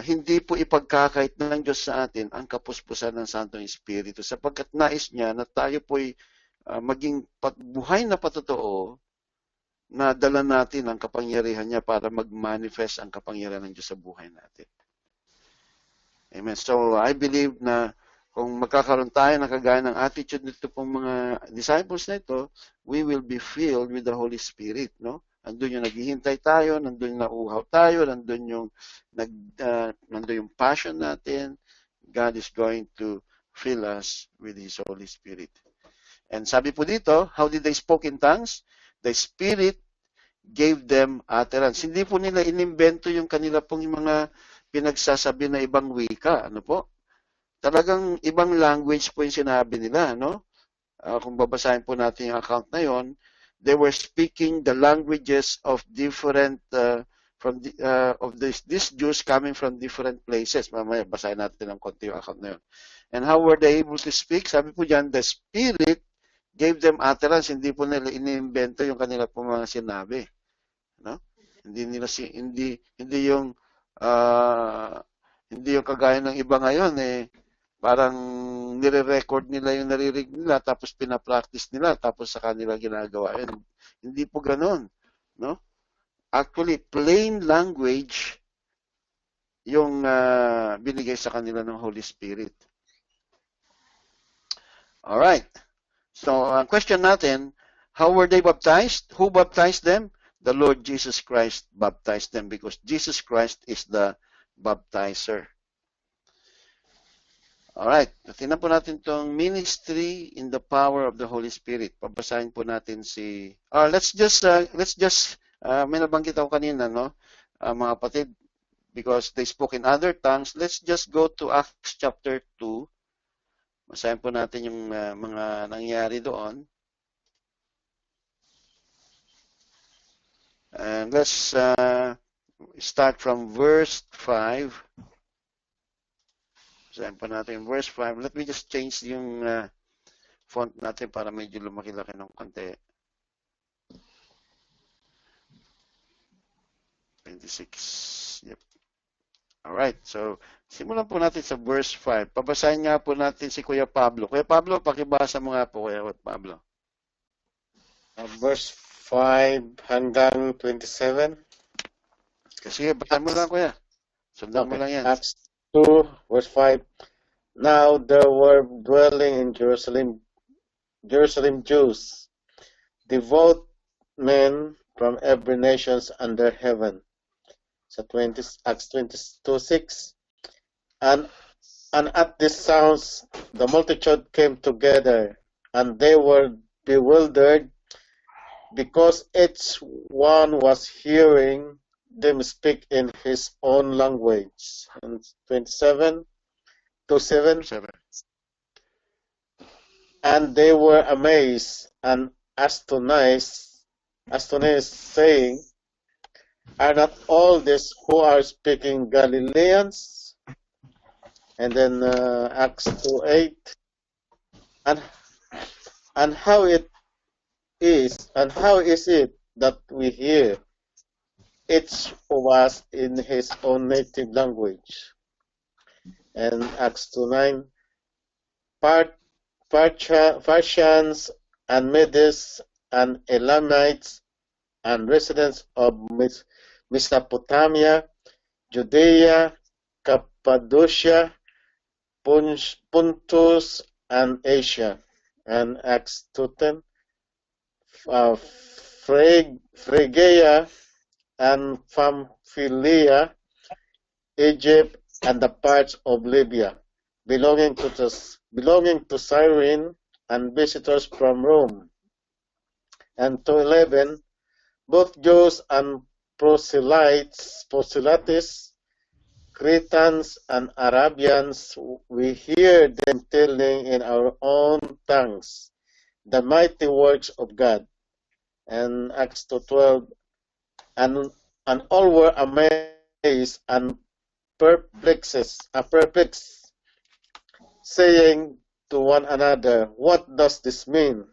hindi po ipagkakait ng Diyos sa atin ang kapuspusan ng Santong Espiritu sapagkat nais niya na tayo po ay maging buhay na patotoo na dala natin ang kapangyarihan niya para mag-manifest ang kapangyarihan ng Diyos sa buhay natin. Amen. So, I believe na kung magkakaroon tayo ng kagaya ng attitude nito pong mga disciples na ito, we will be filled with the Holy Spirit, no? Nandun yung naghihintay tayo, nandun yung nauuhaw tayo, nandun yung passion natin. God is going to fill us with His Holy Spirit. And sabi po dito, how did they speak in tongues? The Spirit gave them utterance. Hindi po nila inimbento yung kanila pong mga pinagsasabi na ibang wika. Ano po? Talagang ibang language po yung sinabi nila. No? Kung babasahin po natin yung account na yon, they were speaking the languages of different these Jews coming from different places. Mamaya basahin natin ng konti yung account na yun. And how were they able to speak? Sabi po dyan, the Spirit gave them utterance. Hindi po nila inimbento yung kanila po mga sinabi. No? Hindi yung kagaya ng iba ngayon parang nire-record nila yung narinig nila tapos pina-practice nila tapos sa kanila ginagawa yun. Hindi po ganoon, no? Actually, plain language yung binigay sa kanila ng Holy Spirit. All right. So, ang question natin, how were they baptized? Who baptized them? The Lord Jesus Christ baptized them because Jesus Christ is the baptizer. Alright, tingnan po natin itong ministry in the power of the Holy Spirit. Pabasahin po natin let's just may nabanggit ako kanina, no? Mga kapatid, because they spoke in other tongues, let's just go to Acts chapter 2. Basahin po natin yung mga nangyari doon. And let's start from verse 5. Basahin po natin verse 5. Let me just change yung font natin para medyo lumaki-laki ng konti. 26. Yep. Alright, so simulan po natin sa verse 5. Pabasahin nga po natin si Kuya Pablo. Kuya Pablo, pakibasa mo nga po, Kuya Pablo. Verse 5 hanggang 27. Kasi basahin mo lang, Kuya. Sundan mo lang yan. Acts 2, verse 5. Now there were dwelling in Jerusalem Jews, devout men from every nation under heaven. Sa Acts 22:6. And at these sounds the multitude came together, and they were bewildered, because each one was hearing them speak in his own language. And 27:7. And they were amazed and astonished, saying, are not all these who are speaking Galileans? And then Acts 2:8. And how is it that we hear each of us in his own native language? And Acts 2:9. Parthians and Medes and Elamites and residents of Mesopotamia, Judea, Cappadocia, Pontus, and Asia. And Acts 2:10. Phrygia and Pamphylia, Egypt, and the parts of Libya belonging to Cyrene, and visitors from Rome. And 2:11. Both Jews and proselytes, Cretans and Arabians, we hear them telling in our own tongues the mighty works of God. And Acts 2:12. And all were amazed and perplexed, saying to one another, what does this mean?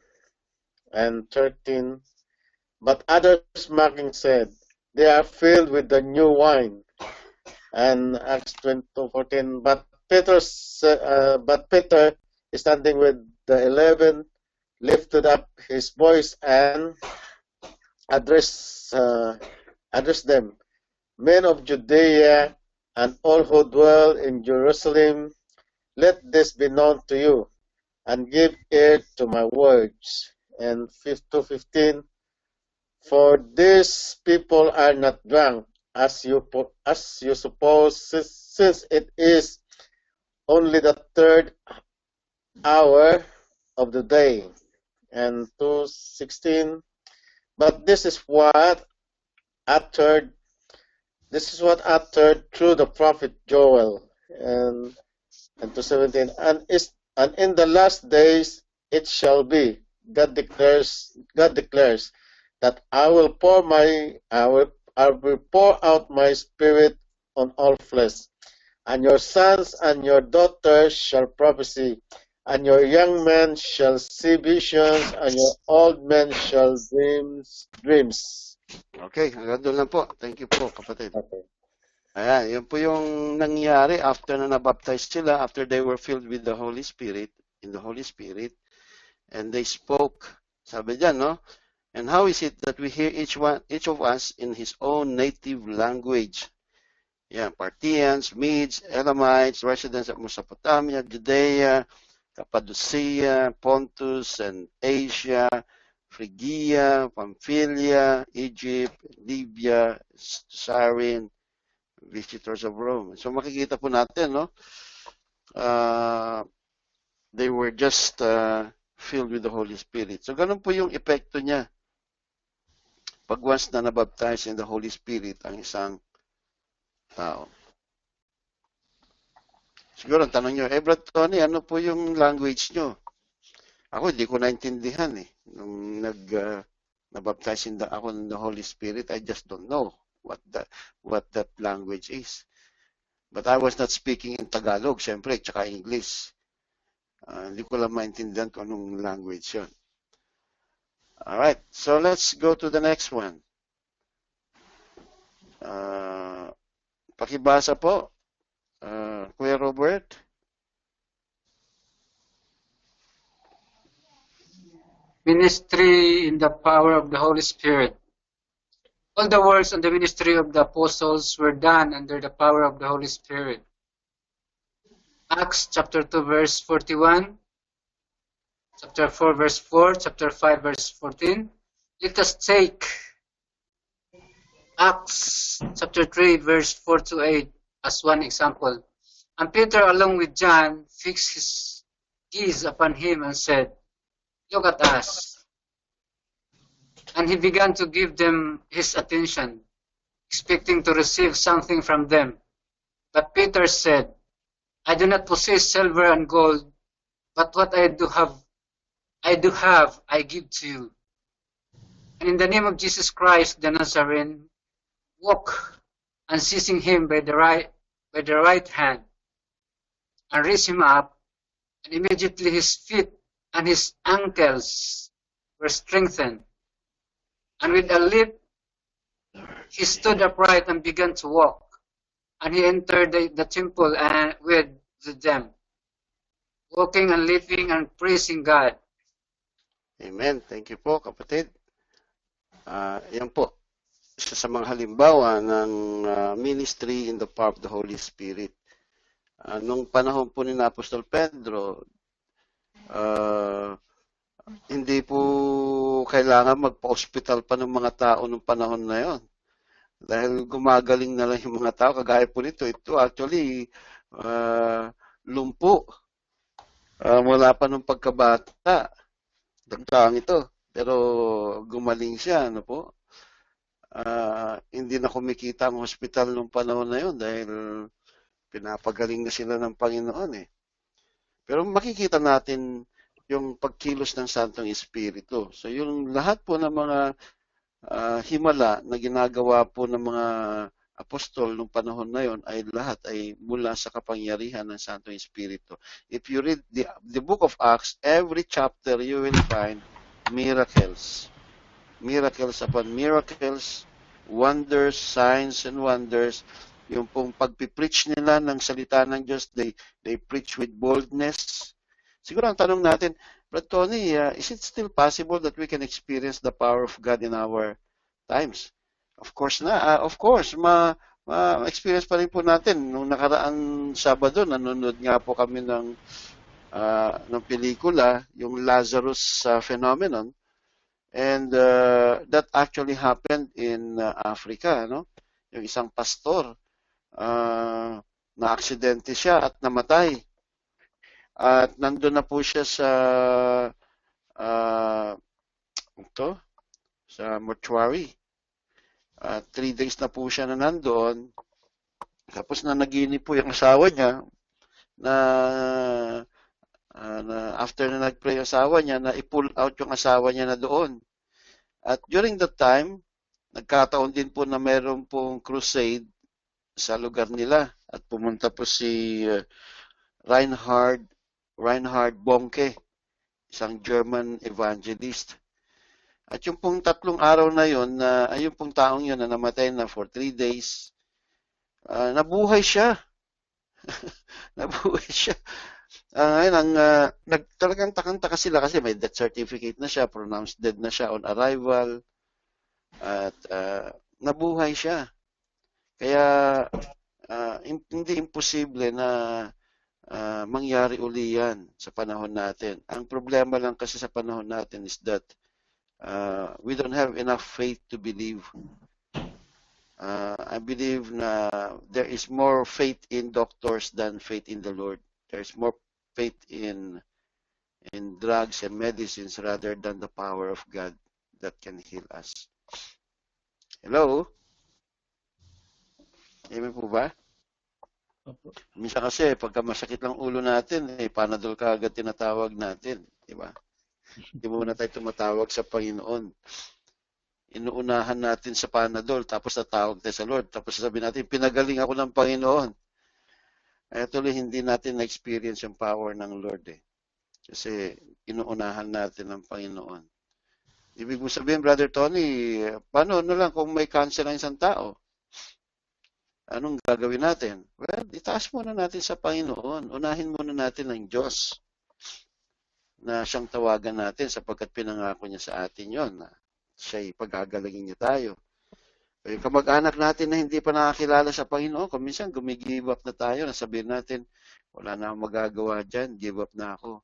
And 13. But others mocking said, they are filled with the new wine. And Acts 20:14. But Peter, standing with the 11, lifted up his voice and addressed them, men of Judea and all who dwell in Jerusalem, let this be known to you, and give ear to my words. And 2:15. For these people are not drunk, as you suppose, since it is only the third hour of the day. And 2:16. But this is what uttered through the prophet Joel. And 2:17. And in the last days it shall be, God declares, that I will pour out my spirit on all flesh, and your sons and your daughters shall prophesy, and your young men shall see visions, and your old men shall dreams. Okay, hanggang doon lang po. Thank you po, kapatid. Okay. Ayan, yun po yung nangyari after na nabaptize sila, after they were filled with the Holy Spirit, in the Holy Spirit, and they spoke, sabi dyan, no? And how is it that we hear each of us in his own native language? Yeah, Parthians, Medes, Elamites, residents of Mesopotamia, Judea, Cappadocia, Pontus, and Asia, Phrygia, Pamphylia, Egypt, Libya, Cyrene, visitors of Rome. So makikita po natin, no? They were just filled with the Holy Spirit. So ganun po yung epekto niya. Pag once na nabaptize in the Holy Spirit ang isang tao. Siguro, tanong nyo, Brad Tony, ano po yung language nyo? Ako, hindi ko naintindihan eh. Nung nabaptize ako in the Holy Spirit, I just don't know what that language is. But I was not speaking in Tagalog, syempre, tsaka English. Hindi ko lang maintindihan kung anong language yun. Alright, so let's go to the next one. Pakibasa po Kuya Robert? Ministry in the power of the Holy Spirit. All the works and the ministry of the apostles were done under the power of the Holy Spirit. Acts chapter 2 verse 41, chapter 4 verse 4, chapter 5 verse 14. Let us take Acts chapter 3 verse 4 to 8 as one example. And Peter along with John fixed his gaze upon him and said, "Look at us." And he began to give them his attention, expecting to receive something from them. But Peter said, "I do not possess silver and gold, but what I do have, I give to you. And in the name of Jesus Christ the Nazarene, walk." And seizing him by the right hand, and raised him up, and immediately his feet and his ankles were strengthened. And with a leap, he stood upright and began to walk. And he entered the temple and with them, walking and leaping and praising God. Amen. Thank you po, kapatid. Yan po. Isa sa mga halimbawa ng ministry in the power of the Holy Spirit. Nung panahon po ni Apostol Pedro, hindi po kailangan magpa-hospital pa ng mga tao nung panahon na yon. Dahil gumagaling na lang yung mga tao, kagaya po nito. Ito actually, lumpo. Mula pa nung pagkabata. Dagdaang ito. Pero gumaling siya, ano po? Hindi na kumikita ang hospital nung panahon na yon dahil pinapagaling na sila ng Panginoon eh. Pero makikita natin yung pagkilos ng Santong Espiritu. So yung lahat po ng mga himala na ginagawa po ng mga apostol nung panahon na yon ay lahat ay mula sa kapangyarihan ng Santong Espiritu. If you read the book of Acts, every chapter you will find miracles. Miracles upon miracles, wonders, signs and wonders. Yung pong pagpipreach nila ng salita ng Diyos, they preach with boldness. Siguro ang tanong natin, Brad Tony, is it still possible that we can experience the power of God in our times? Of course na. Of course, ma-experience pa rin po natin. Nung nakaraang Sabado, nanonood nga po kami ng pelikula, yung Lazarus phenomenon. And that actually happened in Africa, no? Yung isang pastor, na-aksidente siya at namatay. At nandun na po siya sa mortuary. 3 days na po siya na nandoon. Tapos na naginip po yung asawa niya na after na nag-pray yung asawa niya, na i-pull out yung asawa niya na doon. At during that time, nagkataon din po na meron pong crusade sa lugar nila. At pumunta po si Reinhard Bonke, isang German evangelist. At yung pong 3 araw na yun, yung pong taong yun na namatay na for 3 days, nabuhay siya. Nabuhay siya. Ngayon, talagang takang-taka sila kasi may death certificate na siya, pronounced dead na siya on arrival, at nabuhay siya. Kaya, hindi imposible na mangyari uli yan sa panahon natin. Ang problema lang kasi sa panahon natin is that we don't have enough faith to believe. I believe na there is more faith in doctors than faith in the Lord. There is more faith in drugs and medicines rather than the power of God that can heal us. Hello? Amen po ba? Minsan kasi, pagka masakit lang ulo natin, Panadol ka agad tinatawag natin. Diba? Hindi muna tayo tumatawag sa Panginoon. Inuunahan natin sa Panadol, tapos tatawag tayo sa Lord. Tapos sasabihin natin, pinagaling ako ng Panginoon. Ay tuloy, hindi natin na-experience yung power ng Lord Kasi inuunahan natin ang Panginoon. Ibig mo sabihin, Brother Tony, paano lang kung may cancer ang isang tao? anong gagawin natin? Well, itaas muna natin sa Panginoon. Unahin muna natin ang Diyos na siyang tawagan natin sapagkat pinangako niya sa atin yon na siya'y pagagalingin niya tayo. Yung kamag-anak natin na hindi pa nakakilala sa Panginoon, kung minsan gumigive up na tayo, nasabihin natin, wala na akong magagawa dyan, give up na ako.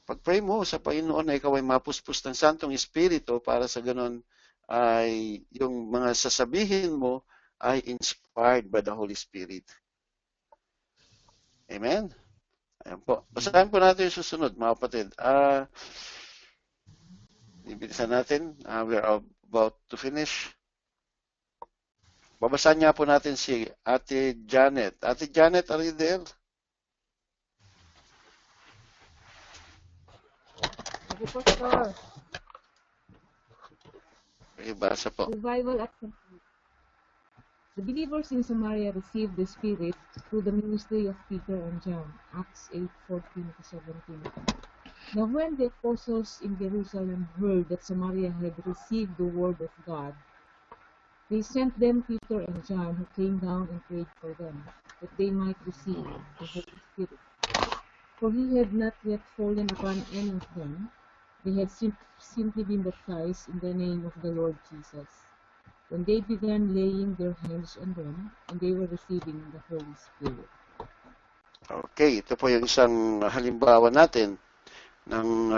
Pag-pray mo sa Panginoon na ikaw ay mapuspos ng Santong Espiritu para sa ganon ay yung mga sasabihin mo ay inspired by the Holy Spirit. Amen? Ayan po. Basahin po natin yung susunod, mga kapatid. Ibilisan natin. We are about to finish. Babasahin niya po natin si Ate Janet. Ate Janet, are you there? Pastor, Basa po. revival at Samaria. The believers in Samaria received the Spirit through the ministry of Peter and John, Acts 8:14-17. Now when the apostles in Jerusalem heard that Samaria had received the word of God, they sent them Peter and John, who came down and prayed for them, that they might receive the Holy Spirit. For he had not yet fallen upon any of them. They had simply been baptized in the name of the Lord Jesus. When they began laying their hands on them, and they were receiving the Holy Spirit. Okay, ito po yung isang halimbawa natin ng,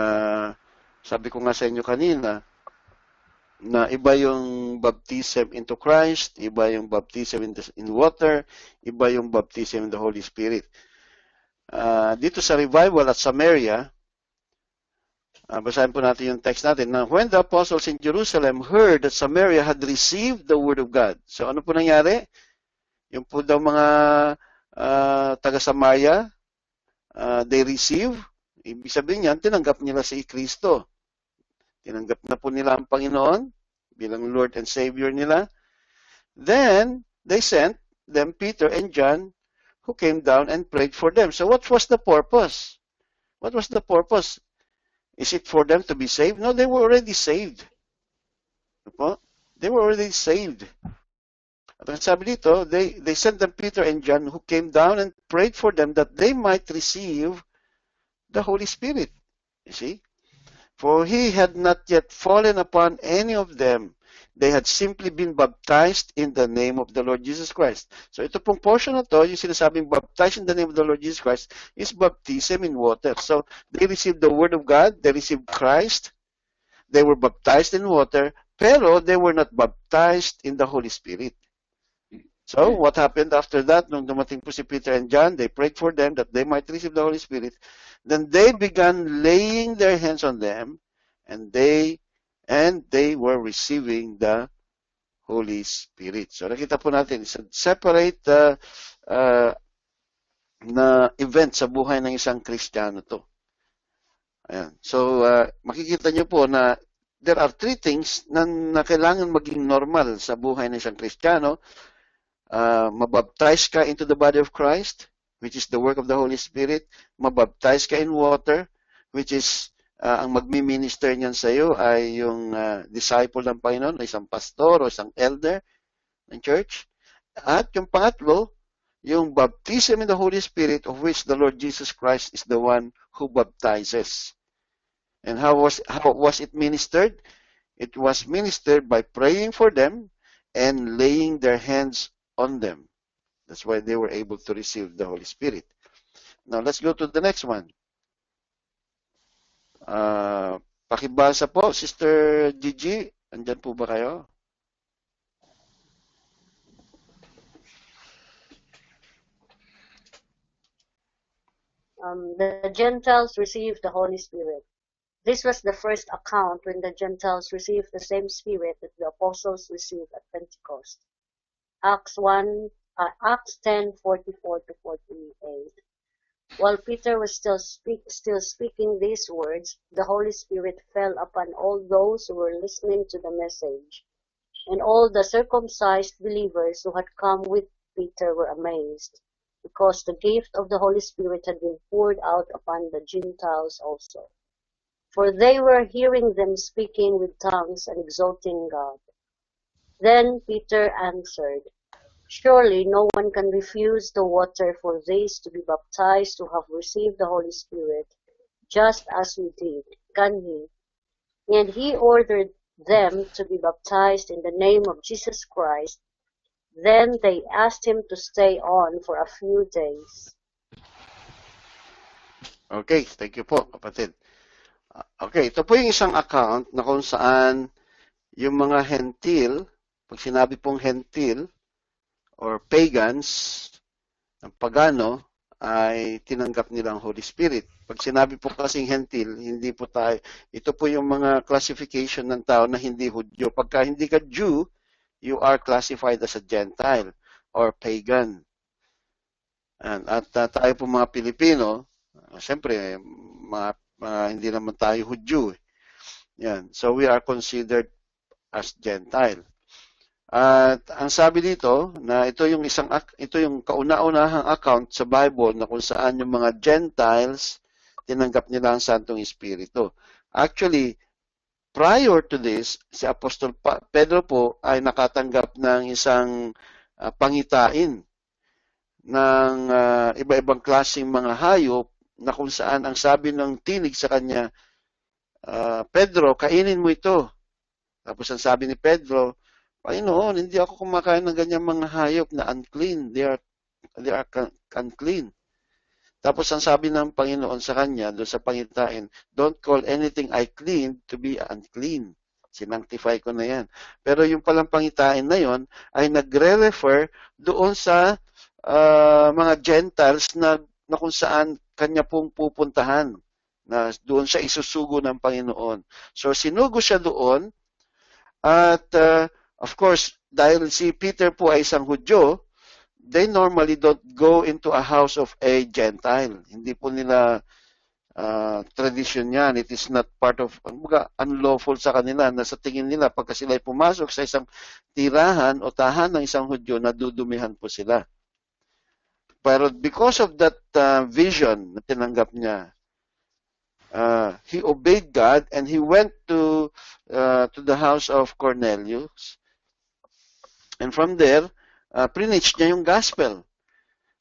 sabi ko nga sa inyo kanina, na iba yung baptism into Christ, iba yung baptism in water, iba yung baptism in the Holy Spirit. Dito sa revival at Samaria, basahin po natin yung text natin. Now, when the apostles in Jerusalem heard that Samaria had received the word of God. So, ano po nangyari? Yung po daw mga taga-Samaria, they receive. Ibig sabihin yan, tinanggap nila si Kristo. Tinanggap na po nila ang Panginoon bilang Lord and Savior nila. Then, they sent them Peter and John, who came down and prayed for them. So, what was the purpose? What was the purpose? Is it for them to be saved? No, they were already saved. They were already saved. At ang sabi dito, they sent them Peter and John, who came down and prayed for them that they might receive the Holy Spirit. You see? For he had not yet fallen upon any of them. They had simply been baptized in the name of the Lord Jesus Christ. So ito pong portion na to, yung sinasabing baptized in the name of the Lord Jesus Christ, is baptism in water. So they received the Word of God, they received Christ, they were baptized in water, pero they were not baptized in the Holy Spirit. So what happened after that? Nung dumating po si Peter and John, they prayed for them that they might receive the Holy Spirit. Then they began laying their hands on them, and they were receiving the Holy Spirit. So nakita po natin, it's a separate na event sa buhay ng isang Kristiyano to. Ayan. So makikita nyo po na there are three things na kailangan maging normal sa buhay ng isang Kristiyano. Mabaptize ka into the body of Christ, which is the work of the Holy Spirit. Mabaptize ka in water, which is ang magmi-minister niyan sa iyo ay yung disciple ng Panginoon, isang pastor o isang elder ng church. At yung pangatlo, yung baptism in the Holy Spirit, of which the Lord Jesus Christ is the one who baptizes. And how was it ministered? It was ministered by praying for them and laying their hands on them. That's why they were able to receive the Holy Spirit. Now, let's go to the next one. Pakibasa po, Sister Gigi. Andyan po ba kayo? The Gentiles received the Holy Spirit. This was the first account when the Gentiles received the same Spirit that the apostles received at Pentecost. Acts 10:44-48. While Peter was still speaking these words, the Holy Spirit fell upon all those who were listening to the message. And all the circumcised believers who had come with Peter were amazed, because the gift of the Holy Spirit had been poured out upon the Gentiles also. For they were hearing them speaking with tongues and exalting God. Then Peter answered, Surely no one can refuse the water for these to be baptized to have received the Holy Spirit, just as we did, can he? And he ordered them to be baptized in the name of Jesus Christ. Then they asked him to stay on for a few days. Okay, thank you po, kapatid. Okay, ito po yung isang account na kung saan yung mga hentil, pag sinabi pong hentil or pagans, ang pagano, ay tinanggap nila ang Holy Spirit. Pag sinabi po kasing hentil, hindi po tayo, ito po yung mga classification ng tao na hindi Hudyo. Pagka hindi ka Jew, you are classified as a Gentile or pagan. At tayo po mga Pilipino, siyempre, hindi naman tayo Hudyo. Yan. So we are considered as Gentile. At ang sabi dito na ito yung kauna-unahang account sa Bible na kung saan yung mga Gentiles tinanggap nila ang Santong Espiritu. Actually, prior to this, si Apostol Pedro po ay nakatanggap ng isang pangitain ng iba-ibang klaseng mga hayop na kung saan ang sabi ng tinig sa kanya, Pedro, kainin mo ito. Tapos ang sabi ni Pedro, Panginoon, hindi ako kumakain ng ganyang mga hayop na unclean. They are unclean. Tapos ang sabi ng Panginoon sa kanya, doon sa pangitain, don't call anything I clean to be unclean. Sinanctify ko na yan. Pero yung palang pangitain na yon ay nagre-refer doon sa mga Gentiles na kung saan kanya pong pupuntahan. Na doon siya isusugo ng Panginoon. So sinugo siya doon at of course, dahil si Peter po ay isang Hudyo, they normally don't go into a house of a Gentile. Hindi po nila tradition yan. It is not part of, unlawful sa kanila na sa tingin nila pagka sila ay pumasok sa isang tirahan o tahan ng isang Hudyo, nadudumihan po sila. Pero because of that vision na tinanggap niya, he obeyed God and he went to the house of Cornelius. And from there, preached niya yung gospel.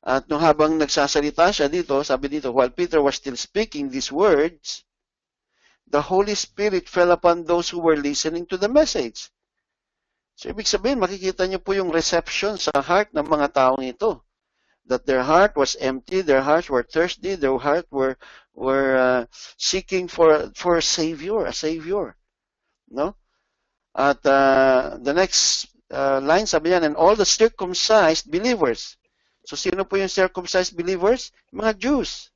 At nung habang nagsasalita siya dito, sabi dito, while Peter was still speaking these words, the Holy Spirit fell upon those who were listening to the message. So, ibig sabihin, makikita niyo po yung reception sa heart ng mga taong ito. That their heart was empty, their hearts were thirsty, their heart were seeking for a savior, no? At the next line, sabi niyan, and all the circumcised believers. So, sino po yung circumcised believers? Mga Jews.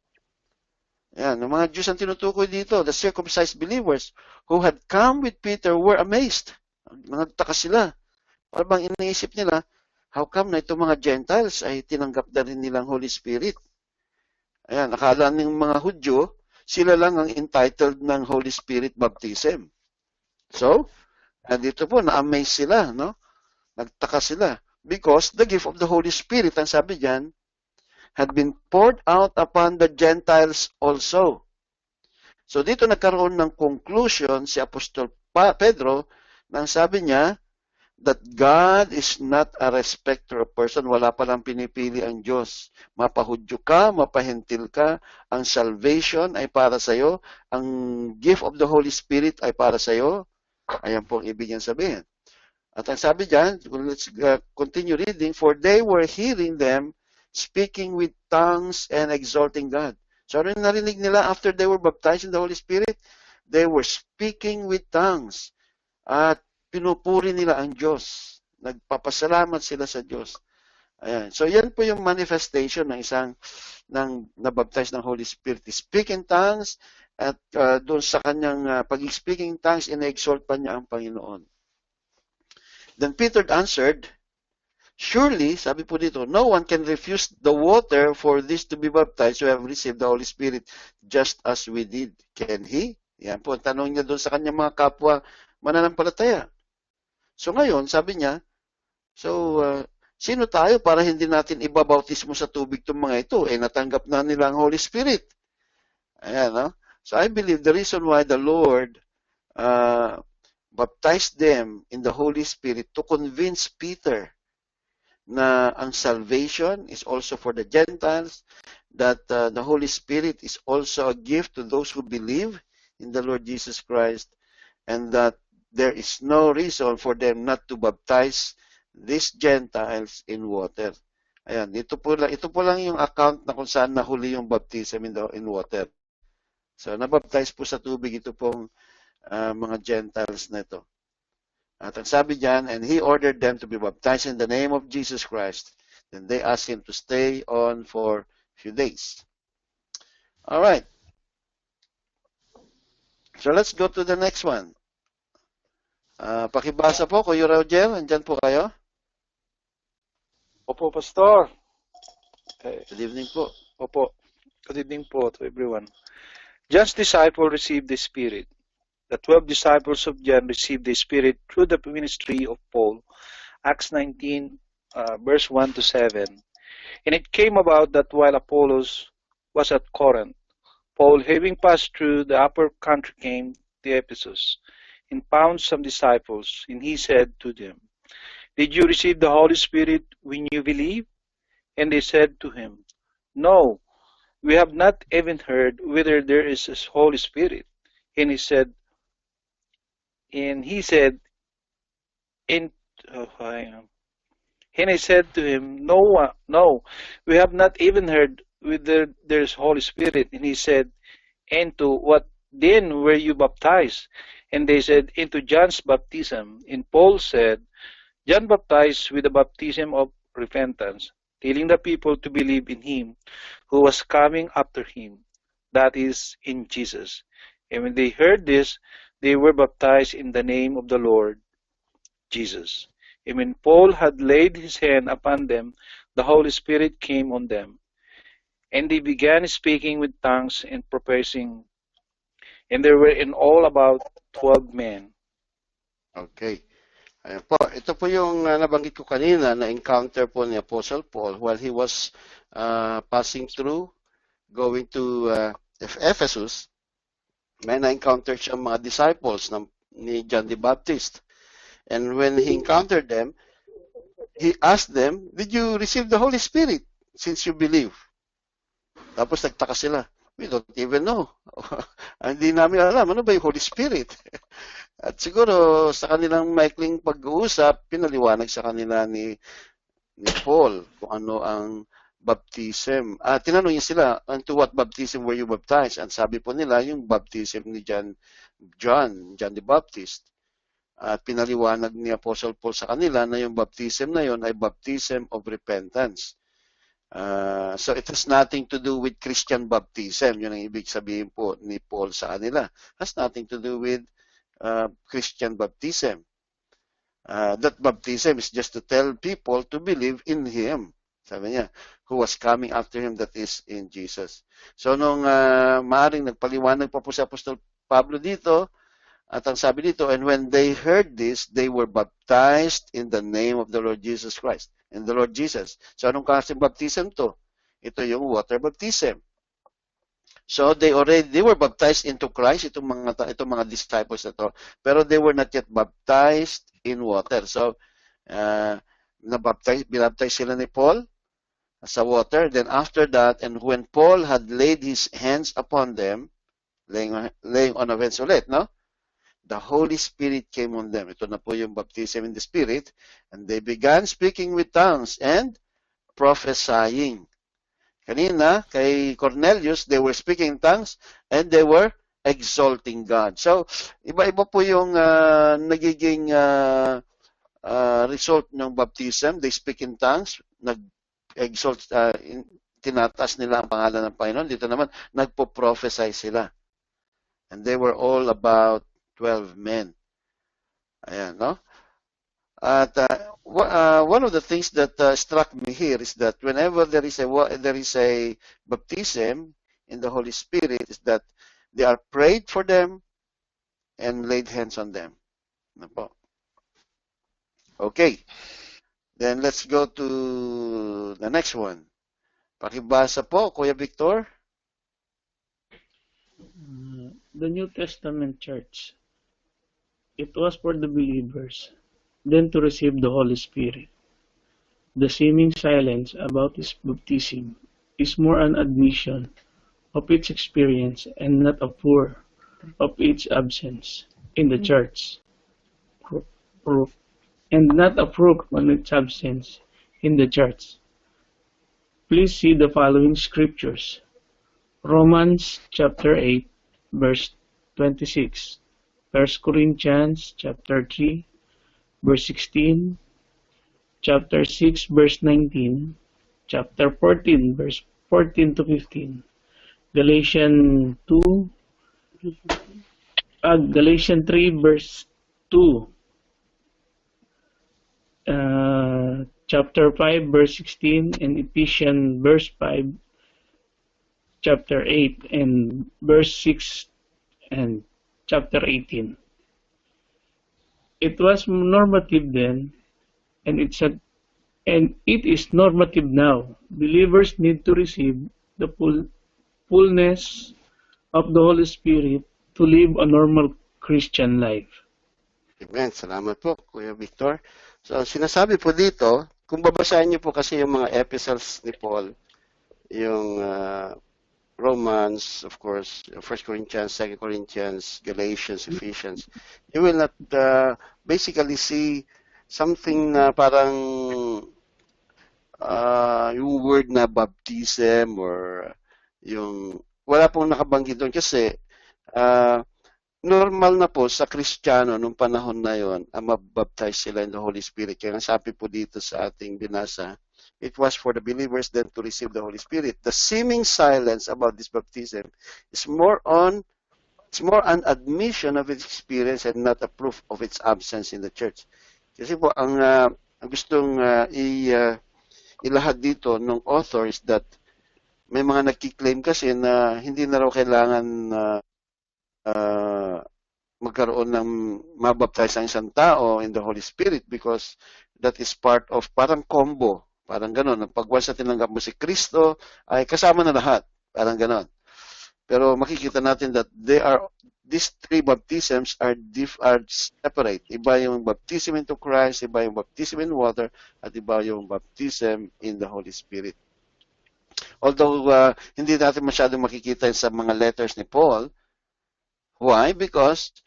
Yan, yung mga Jews ang tinutukoy dito, the circumcised believers who had come with Peter were amazed. Nagtaka sila. Parang iniisip nila, how come na itong mga Gentiles ay tinanggap na rin nilang Holy Spirit? Ayan, akala ng mga Hudyo, sila lang ang entitled ng Holy Spirit baptism. So, dito po, na-amaze sila, no? Nagtaka sila. Because the gift of the Holy Spirit, ang sabi diyan, had been poured out upon the Gentiles also. So, dito nagkaroon ng conclusion si Apostol Pedro nang sabi niya that God is not a respecter of person. Wala palang pinipili ang Diyos. Mapahudyo ka, mapahentil ka, ang salvation ay para sa iyo, ang gift of the Holy Spirit ay para sa iyo. Ayan po ang ibig niyang sabihin. At ang sabi diyan, let's continue reading, for they were hearing them speaking with tongues and exalting God. So ano yung narinig nila after they were baptized in the Holy Spirit? They were speaking with tongues. At pinupuri nila ang Diyos. Nagpapasalamat sila sa Diyos. Ayan. So yan po yung manifestation ng isang nabaptize ng Holy Spirit. Speak in tongues at doon sa kanyang pag-speaking tongues, ina-exalt pa niya ang Panginoon. Then Peter answered, surely, sabi po dito, no one can refuse the water for this to be baptized who have received the Holy Spirit just as we did. Can he? Yan po, tanong niya doon sa kanyang mga kapwa mananampalataya. So ngayon, sabi niya, sino tayo para hindi natin ibabautismo sa tubig itong mga ito? Natanggap na nila ang Holy Spirit. Ayan, no? So I believe the reason why the Lord baptized them in the Holy Spirit to convince Peter na ang salvation is also for the Gentiles, that the Holy Spirit is also a gift to those who believe in the Lord Jesus Christ, and that there is no reason for them not to baptize these Gentiles in water. Ayan, ito po lang yung account na kung saan nahuli yung baptism in water. So, nabaptize po sa tubig ito pong mga Gentiles na ito. At ang sabi diyan, and he ordered them to be baptized in the name of Jesus Christ. Then they asked him to stay on for a few days. All right. So let's go to the next one. Pakibasa po, Kuya Roger, andyan po kayo? Opo, Pastor. Good evening po. Opo. Good evening po to everyone. John's disciple received the Spirit. The 12 disciples of John received the Spirit through the ministry of Paul. Acts 19, verse 1 to 7. And it came about that while Apollos was at Corinth, Paul, having passed through the upper country, came to Ephesus, and found some disciples. And he said to them, Did you receive the Holy Spirit when you believed? And they said to him, No, we have not even heard whether there is a Holy Spirit. And he said, and I said to him, No, we have not even heard whether there is Holy Spirit. And he said, And to what then were you baptized? And they said, Into John's baptism. And Paul said, John baptized with the baptism of repentance, telling the people to believe in him who was coming after him, that is, in Jesus. And when they heard this, they were baptized in the name of the Lord Jesus. And when Paul had laid his hand upon them, the Holy Spirit came on them. And they began speaking with tongues and professing. And there were in all about 12 men. Okay. Ayan po. Ito po yung nabanggit ko kanina na encounter po ni Apostle Paul while he was passing through, going to Ephesus. May na-encounter siya mga disciples ni John the Baptist. And when he encountered them, he asked them, Did you receive the Holy Spirit since you believe? Tapos nagtaka sila. We don't even know. Hindi namin alam, ano ba yung Holy Spirit? At siguro sa kanilang maikling pag-uusap, pinaliwanag sa kanila ni Paul kung ano ang baptism. Tinanong niya sila, into what baptism were you baptized? At sabi po nila, yung baptism ni John the Baptist. At pinaliwanag ni Apostle Paul sa kanila na yung baptism na yun ay baptism of repentance. So it has nothing to do with Christian baptism. Yun ang ibig sabihin po ni Paul sa kanila. Has nothing to do with Christian baptism. That baptism is just to tell people to believe in Him. Sabi niya, who was coming after Him, that is in Jesus. So nung maaring nagpaliwanag pa po si Apostol Pablo dito, at ang sabi dito, and when they heard this, they were baptized in the name of the Lord Jesus Christ. In the Lord Jesus. So anong klaseng baptism to? Ito yung water baptism. So they were baptized into Christ, itong mga disciples na to, pero they were not yet baptized in water. So binaptize sila ni Paul sa water. Then after that, and when Paul had laid his hands upon them, laying on of hands ulit, no? The Holy Spirit came on them. Ito na po yung baptism in the Spirit. And they began speaking with tongues and prophesying. Kanina, kay Cornelius, they were speaking in tongues and they were exalting God. So, iba-iba po yung nagiging result ng baptism. They speak in tongues, nag-exalt, tinataas nila ang pangalan ng Panginoon. Dito naman, nagpo-prophesy sila. And they were all about 12 men. Ayan, no? At one of the things that struck me here is that whenever there is a baptism in the Holy Spirit, is that they are prayed for them and laid hands on them. Ano po? Okay. Then let's go to the next one. Pakibasa po, Kuya Victor. The New Testament church. It was for the believers, then to receive the Holy Spirit. The seeming silence about his baptism is more an admission of its experience and not a proof of its absence in the church. Proof and not a proof of its absence in the church. Please see the following scriptures. Romans chapter 8 verse 26. 1 Corinthians chapter 3 verse 16. Chapter 6 verse 19. Chapter 14 verse 14 to 15. Galatians 3 verse 2. Chapter 5 verse 16 and Ephesians verse 5, chapter 8 and verse 6 and chapter 18. It was normative then, and it is normative now. Believers need to receive the fullness of the Holy Spirit to live a normal Christian life. Amen. Salamat po, Kuya Victor. So, sinasabi po dito, kung babasahin niyo po kasi yung mga epistles ni Paul, yung Romans, of course, 1 Corinthians, 2 Corinthians, Galatians, Ephesians, you will not basically see something na parang yung word na baptism or yung, wala pong nakabanggit doon kasi normal na po sa Kristiyano nung panahon na yon ang mabaptize sila in the Holy Spirit. Kaya sabi po dito sa ating binasa, it was for the believers then to receive the Holy Spirit. The seeming silence about this baptism is more an admission of its experience and not a proof of its absence in the church. Kasi po ang gustong ilahad dito ng author is that may mga nagki-claim kasi na hindi na raw kailangan magkaroon ng mabaptize ang isang tao in the Holy Spirit because that is part of parang combo. Parang ganon. Pag once na tinanggap mo si Kristo, ay kasama na lahat. Parang ganon. Pero makikita natin that these three baptisms are separate. Iba yung baptism into Christ, iba yung baptism in water, at iba yung baptism in the Holy Spirit. Although hindi natin masyadong makikita sa mga letters ni Paul. Why? Because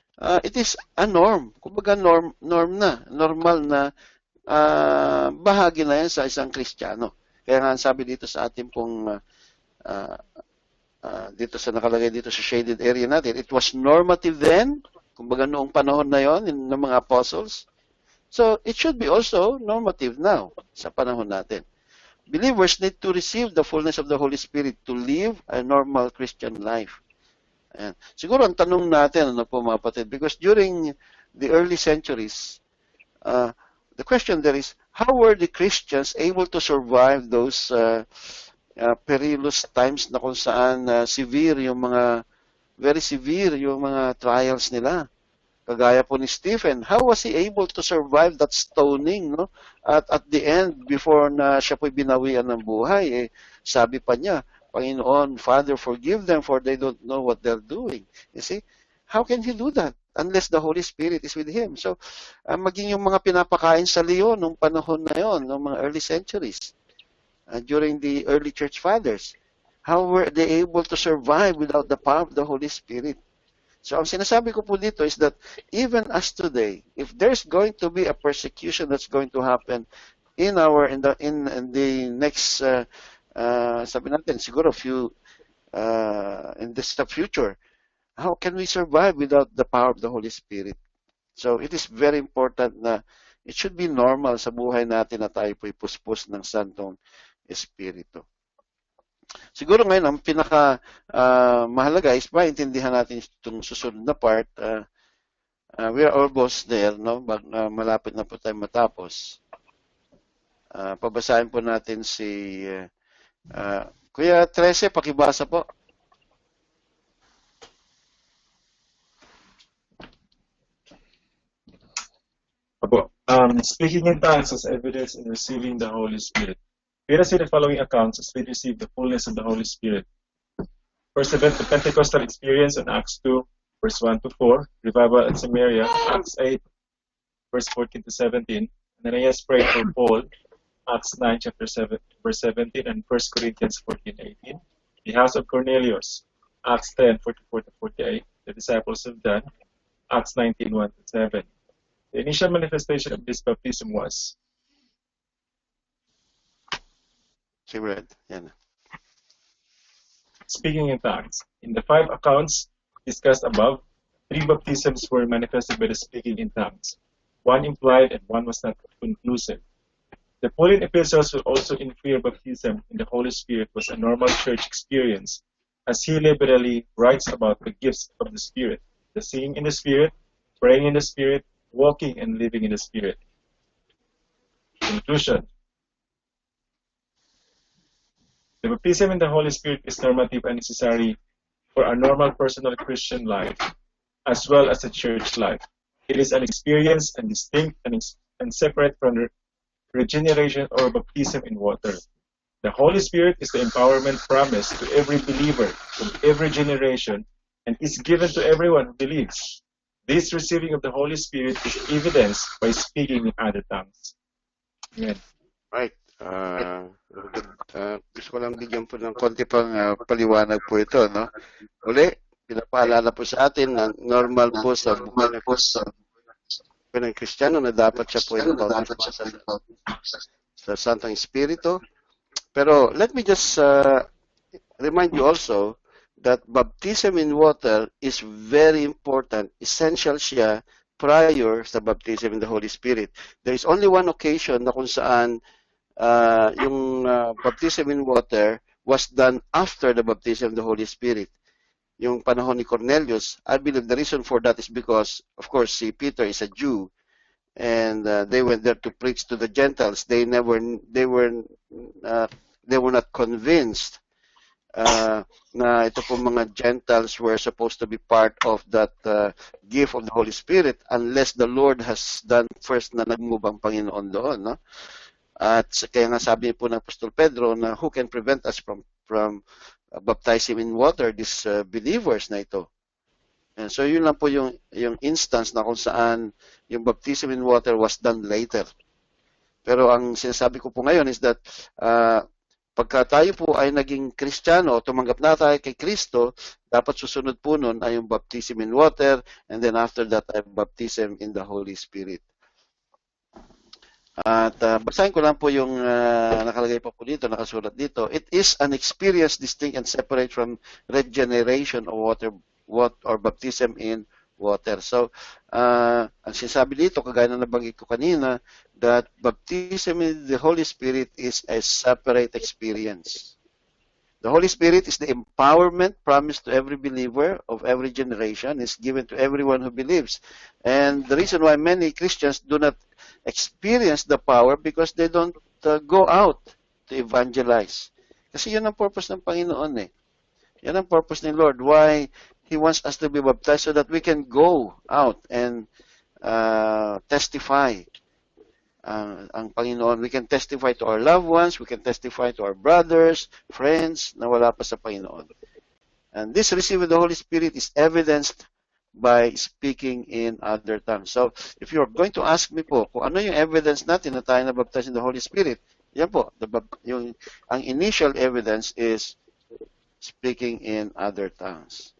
it is a norm. Kumbaga norm na. Normal na bahagi na yan sa isang Kristiyano. Kaya nga sabi dito sa ating pong dito sa nakalagay dito sa shaded area natin, it was normative then, kumbaga noong panahon na yon ng mga apostles. So it should be also normative now sa panahon natin. Believers need to receive the fullness of the Holy Spirit to live a normal Christian life. Ayan. Siguro ang tanong natin, ano po mga kapatid, because during the early centuries, the question there is, how were the Christians able to survive those perilous times na kung saan very severe yung mga trials nila? Kagaya po ni Stephen, how was he able to survive that stoning, no? At the end, before na siya po'y binawian ng buhay, sabi pa niya, Panginoon, Father, forgive them for they don't know what they're doing. You see? How can he do that unless the Holy Spirit is with him? So, maging yung mga pinapakain sa leon nung panahon na yon, ng mga early centuries, during the early church fathers, how were they able to survive without the power of the Holy Spirit? So, ang sinasabi ko po dito is that even as today, if there's going to be a persecution that's going to happen in the next sabi natin, siguro in this future, how can we survive without the power of the Holy Spirit? So, it is very important na it should be normal sa buhay natin na tayo po'y puspos ng Santong Espiritu. Siguro ngayon, ang pinaka mahalaga is maintindihan natin itong susunod na part. We are almost there, no? Malapit na po tayo matapos. Pabasahin po natin si Kuya 13, pakibasa po. Speaking in tongues as evidence in receiving the Holy Spirit. Let us see the following accounts as they received the fullness of the Holy Spirit. First event, the Pentecostal experience in Acts 2, verse 1 to 4. Revival at Samaria, Acts 8, verse 14 to 17. Ananias prayed for Paul Acts 9, chapter 7, verse 17, and 1 Corinthians 14:18. The house of Cornelius, Acts 10, 44-48. The disciples of John, Acts 19, 1-7. The initial manifestation of this baptism was speaking in tongues. In the 5 accounts discussed above, 3 baptisms were manifested by the speaking in tongues. 1 implied and 1 was not conclusive. The Pauline epistles will also infer baptism in the Holy Spirit was a normal church experience, as he liberally writes about the gifts of the Spirit, the singing in the Spirit, praying in the Spirit, walking and living in the Spirit. Conclusion. The baptism in the Holy Spirit is normative and necessary for a normal personal Christian life, as well as a church life. It is an experience and distinct and separate from regeneration or baptism in water. The Holy Spirit is the empowerment promised to every believer from every generation and is given to everyone who believes. This receiving of the Holy Spirit is evidenced by speaking in other tongues. Amen. Right. Gusto ko lang bigyan po ng konti pang paliwanag po ito, no? Uli, pinapaalala po sa atin na normal po sa buhay ng Kristiyano na dapat siya po sa Santong Espiritu. Pero let me just remind you also that baptism in water is very important, essential siya prior sa baptism in the Holy Spirit. There is only one occasion na kung saan yung baptism in water was done after the baptism of the Holy Spirit. Yung panahon ni Cornelius, I believe the reason for that is because, of course, si Peter is a Jew, and they went there to preach to the Gentiles. They were not convinced na ito po mga Gentiles were supposed to be part of that gift of the Holy Spirit unless the Lord has done first na nag-move ang Panginoon doon, no? At kaya nga sabi po ng Apostol Pedro na who can prevent us from baptizing in water, these believers na ito. And so yun lang po yung instance na kung saan yung baptism in water was done later. Pero ang sinasabi ko po ngayon is that pagka tayo po ay naging Kristiyano, tumanggap na tayo kay Kristo, dapat susunod po nun ay yung baptism in water, and then after that ay baptism in the Holy Spirit. At basahin ko lang po yung nakalagay po dito, nakasulat dito. It is an experience distinct and separate from regeneration or baptism in water. So, ang sinasabi dito, kagaya na nabanggit ko kanina, that baptism in the Holy Spirit is a separate experience. The Holy Spirit is the empowerment promised to every believer of every generation. It's given to everyone who believes. And the reason why many Christians do not experience the power because they don't go out to evangelize. Kasi yun ang purpose ng Panginoon eh. Yan ang purpose ni Lord. Why He wants us to be baptized so that we can go out and testify. Ang Panginoon, we can testify to our loved ones, we can testify to our brothers, friends, na wala pa sa Panginoon. And this receiving the Holy Spirit is evidenced by speaking in other tongues. So, if you're going to ask me po, kung ano yung evidence natin na tayo na-baptize in the Holy Spirit, yan po, ang initial evidence is speaking in other tongues.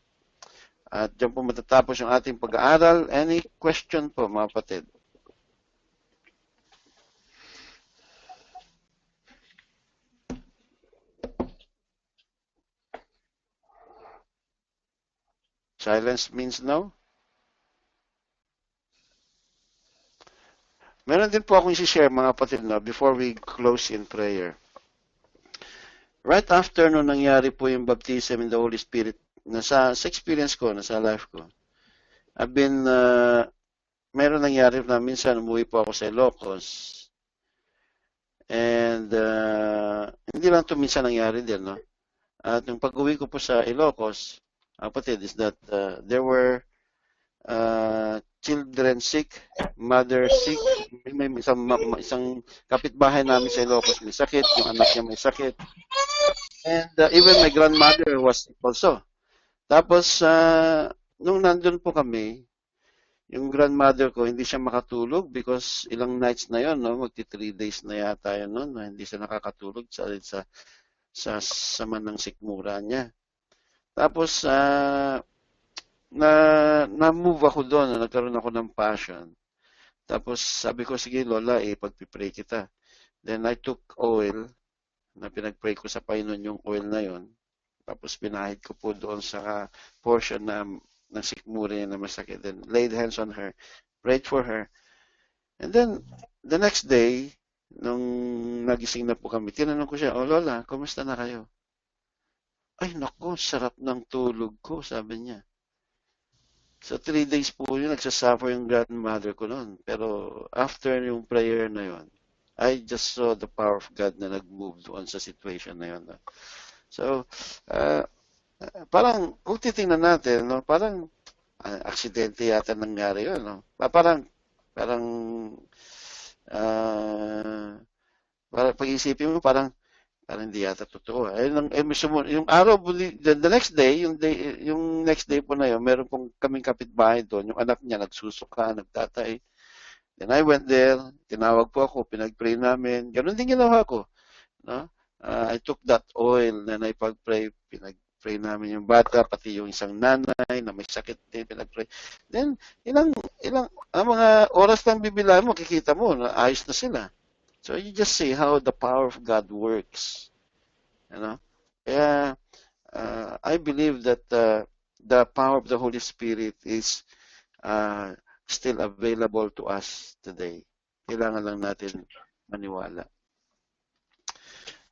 At dyan po matatapos yung ating pag-aaral. Any question po, mga kapatid? Silence means no? Meron din po akong i-share, mga kapatid, no, before we close in prayer. Right after nung nangyari po yung baptism in the Holy Spirit, sa experience ko, sa life ko, I've been, meron nangyari na minsan umuwi po ako sa Ilocos. And hindi lang ito minsan nangyari din, no? At yung pag-uwi ko po sa Ilocos, kapatid, is that there were children sick, mother sick, may isang kapitbahay namin sa Ilocos may sakit, yung anak niya may sakit. And even my grandmother was sick also. Tapos, nung nandun po kami, yung grandmother ko, hindi siya makatulog because ilang nights na yon, no? Magti 3 days na yata yun, no? Na hindi siya nakakatulog sa sama ng sikmura niya. Tapos, na-move ako doon, nagkaroon ako ng passion. Tapos, sabi ko, sige Lola, pagpipray kita. Then, I took oil, na pinagpray ko sa Panginoon yung oil na yon. Tapos, pinahid ko po doon sa portion ng sikmura niya na masakit. Then, laid hands on her, prayed for her. And then, the next day, nung nagising na po kami, tinanong ko siya, "Oh Lola, kumusta na kayo?" "Ay, naku, sarap ng tulog ko," sabi niya. So, 3 days po yun, nagsasuffer yung grandmother ko noon. Pero, after yung prayer na yun, I just saw the power of God na nag-move doon sa situation na yun. So, parang, kung titingnan natin, no, parang, aksidente yata nangyari yun, no? Parang, pag-isipin mo, parang hindi yata totoo. Yung araw, the next day, yung next day po na yun, meron pong kaming kapitbahay doon, yung anak niya nagsusuka, nagtatay. Then I went there, tinawag po ako, pinag-pray namin. Ganun din ginawa ko. No? I took that oil na naipag-pray, pinag-pray namin yung bata, pati yung isang nanay na may sakit din, pinag-pray. Then, mga oras lang bibilaan mo, makikita mo, na ayos na sila. So, you just see how the power of God works. You know? Kaya, I believe that the power of the Holy Spirit is still available to us today. Kailangan lang natin maniwala.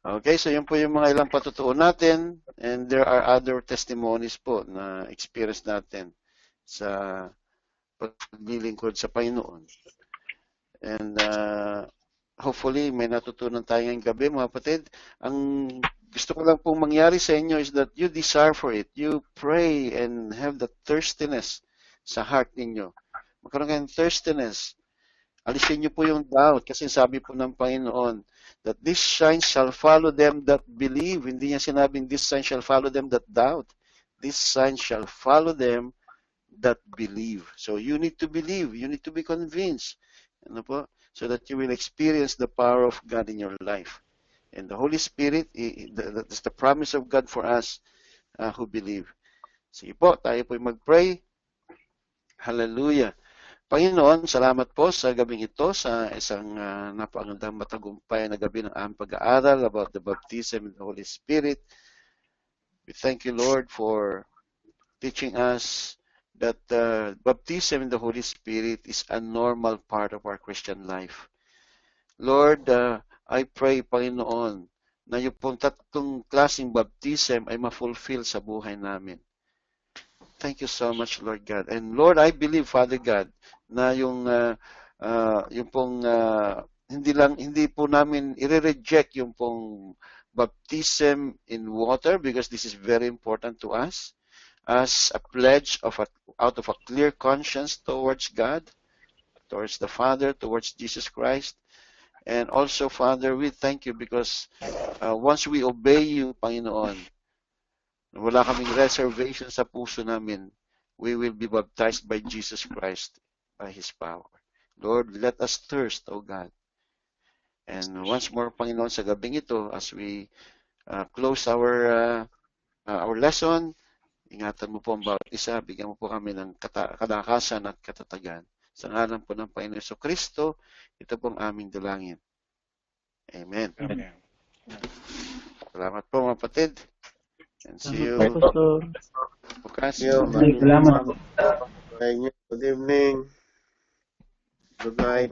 Okay, so yun po yung mga ilang patutuo natin, and there are other testimonies po na experience natin sa paglilingkod sa Panginoon. And hopefully may natutunan tayo ngayong gabi, mga kapatid. Ang gusto ko lang pong mangyari sa inyo is that you desire for it. You pray and have the thirstiness sa heart ninyo. Magkaroon kayong thirstiness. Alisin niyo po yung doubt kasi sabi po ng Panginoon that this sign shall follow them that believe. Hindi niya sinabing this sign shall follow them that doubt. This sign shall follow them that believe. So you need to believe. You need to be convinced. Ano po? So that you will experience the power of God in your life. And the Holy Spirit, that is the promise of God for us who believe. Sige po, tayo po mag-pray. Hallelujah. Panginoon, salamat po sa gabing ito, sa isang napakagandang matagumpay na gabi ng aming pag-aaral about the baptism in the Holy Spirit. We thank you, Lord, for teaching us that baptism in the Holy Spirit is a normal part of our Christian life. Lord, I pray, Panginoon, na yung pong tatlong klaseng baptism ay ma-fulfill sa buhay namin. Thank you so much, Lord God. And Lord, I believe, Father God, na yung pong hindi po namin i-reject yung pong baptism in water because this is very important to us as a pledge out of a clear conscience towards God, towards the Father, towards Jesus Christ. And also, Father, we thank you because once we obey you, Panginoon, wala kaming reservation sa puso namin, we will be baptized by Jesus Christ by His power. Lord, let us thirst, O God. And once more, Panginoon, sa gabing ito, as we close our lesson, ingatan mo po ang bawat isa, bigyan mo po kami ng kalakasan at katatagan. Sa ngalan po ng Panginoon Jesucristo, ito pong aming dalangin. Amen. Amen. Salamat po, mga kapatid. And see you. Bukas. Salamat. Good evening. Good night.